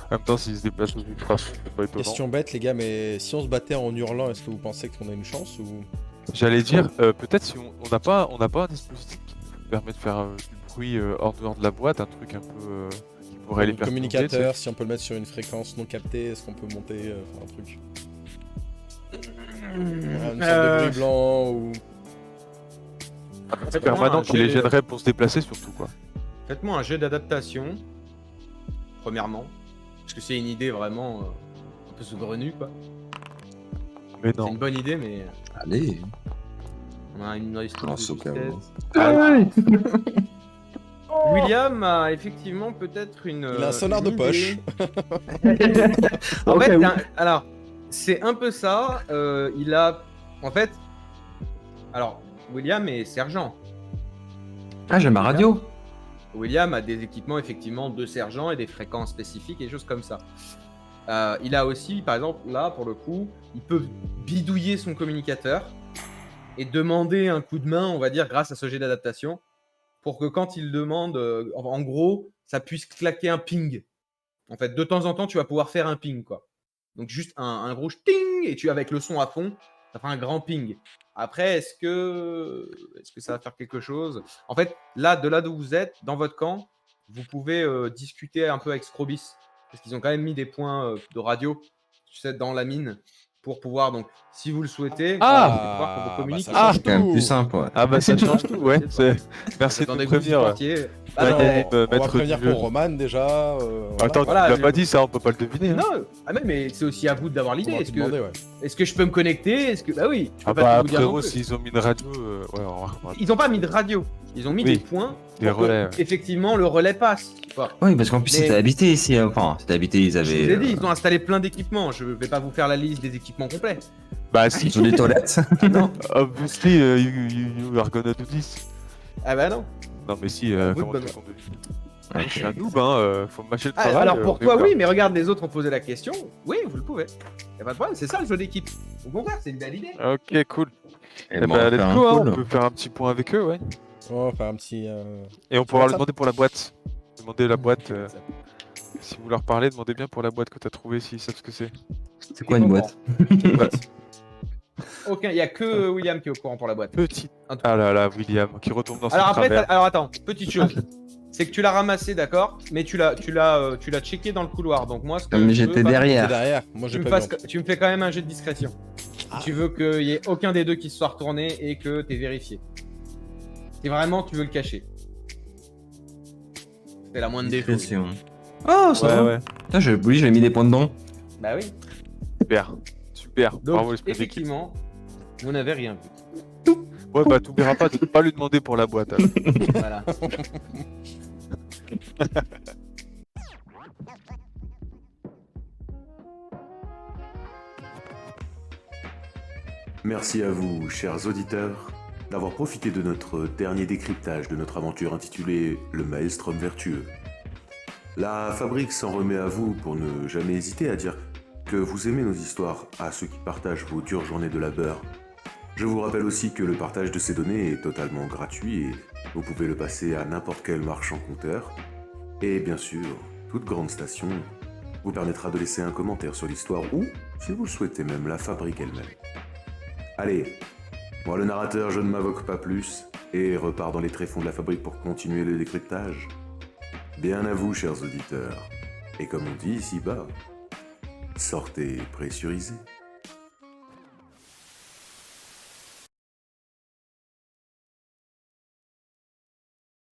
En même temps, s'ils se déplacent aux ultras, c'est pas étonnant. Question bête, les gars, mais si on se battait en hurlant, est-ce que vous pensez qu'on a une chance ou. J'allais dire, peut-être si on n'a pas un dispositif qui nous permet de faire du bruit hors dehors de la boîte, un truc un peu qui pourrait les Le perturber. communicateur, si on peut le mettre sur une fréquence non captée, est-ce qu'on peut monter faire un truc Une sorte de bruit blanc ou. C'est permanent qui les gênerait pour se déplacer surtout, quoi. Faites-moi un jeu d'adaptation, premièrement. Parce que c'est une idée vraiment un peu saugrenue, quoi. Mais C'est non. une bonne idée, mais Allez. on a une histoire Lance au cas où. William a effectivement peut-être une. Il a un sonar de une poche. idée. En Ok, fait, oui. alors, c'est un peu ça. Il a. En fait. Alors, William est sergent. Ah, j'ai ma radio. William a des équipements effectivement de sergent et des fréquences spécifiques et des choses comme ça. Il a aussi, par exemple, là, pour le coup, il peut bidouiller son communicateur et demander un coup de main, on va dire, grâce à ce jet d'adaptation, pour que quand il demande, en gros, ça puisse claquer un ping. En fait, de temps en temps, tu vas pouvoir faire un ping, quoi. Donc juste un gros ting, et tu avec le son à fond, ça fait un grand ping. Après, est-ce que ça va faire quelque chose? En fait, là d'où vous êtes, dans votre camp, vous pouvez discuter un peu avec Scrobis, parce qu'ils ont quand même mis des points de radio, tu sais, dans la mine, pour pouvoir, donc, si vous le souhaitez, pouvoir que vous communiquiez. ça change C'est quand même tout. plus simple, ouais. Ah bah ça change tout, ouais. Merci de Attendez nous que vous prévenir. supportiez. Ah Bah, non, non, on va maître prévenir du jeu. pour Roman déjà. Attends, Voilà, tu l'as je- pas dit ça, on peut pas le deviner. Hein. non, mais c'est aussi à vous d'avoir On l'idée. va Est-ce te demander, que, ouais. est-ce que je peux me connecter? Est-ce que bah oui, je peux Ah pas bah tout vous dire non frérot, plus. s'ils ont mis une radio, ouais, on va Ils ont pas mis de radio. Ils ont mis Oui, des points. des pour que, relais, ouais. effectivement, le relais passe. Quoi. Oui, parce qu'en plus Mais- c'était habité ici. Enfin, c'était habité, ils Je avaient. vous ai dit, ils ont installé plein d'équipements. Je vais pas vous faire la liste des équipements complets. Bah si, Ils ont des toilettes. non. obviously, you are gonna do this. Ah bah non. Non mais si, Vous comment de tu bonne- qu'on devine Je suis un noob, hein, faut me mâcher le Ah, travail. alors pour on est toi, ouvert. oui, mais regarde, les autres ont posé la question. Oui, vous le pouvez. Y a pas de problème, c'est ça le jeu d'équipe. Au contraire, c'est une belle idée. Ok, cool. Et Eh bon, on bah, va let's faire un go, hein, call. on peut faire un petit point avec eux, ouais. On va faire un petit. Et on pourra leur WhatsApp. demander pour la boîte. Demandez la boîte. Si vous leur parlez, demandez bien pour la boîte que t'as trouvée, s'ils savent ce que c'est. C'est quoi une boîte? Aucun, il n'y a que William qui est au courant pour la boîte. Petite. Un tout- Ah là là, William, qui retombe dans son Alors après, travers. alors attends, petite chose. C'est que tu l'as ramassé, d'accord, mais tu l'as checké dans le couloir. Donc moi, ce que Mais je veux, j'étais bah, T'es derrière. derrière. Moi, tu j'ai me, pas vu. fasses- tu me fais quand même un jet de discrétion. Si tu veux qu'il y ait aucun des deux qui se soit retourné et que tu es vérifié. Si vraiment tu veux le cacher. C'est la moindre des choses. Discrétion. Oh, ça Ouais, va. ouais. Putain, oui, j'avais mis des points dedans. Bah oui. Super. Super. Donc, Bravo, l'esprit d'équipe. effectivement, vous n'avez rien vu. Ouais, bah, t'oublieras pas de ne pas lui demander pour la boîte. alors. Voilà. Merci à vous, chers auditeurs, d'avoir profité de notre dernier décryptage de notre aventure intitulée Le Maelstrom vertueux. La fabrique s'en remet à vous pour ne jamais hésiter à dire que vous aimez nos histoires à ceux qui partagent vos dures journées de labeur. Je vous rappelle aussi que le partage de ces données est totalement gratuit et vous pouvez le passer à n'importe quel marchand compteur. Et bien sûr, toute grande station vous permettra de laisser un commentaire sur l'histoire ou, si vous le souhaitez même, la fabrique elle-même. Allez, moi le narrateur, je ne m'invoque pas plus et repars dans les tréfonds de la fabrique pour continuer le décryptage. Bien à vous, chers auditeurs. Et comme on dit ici-bas, sortez pressurisés.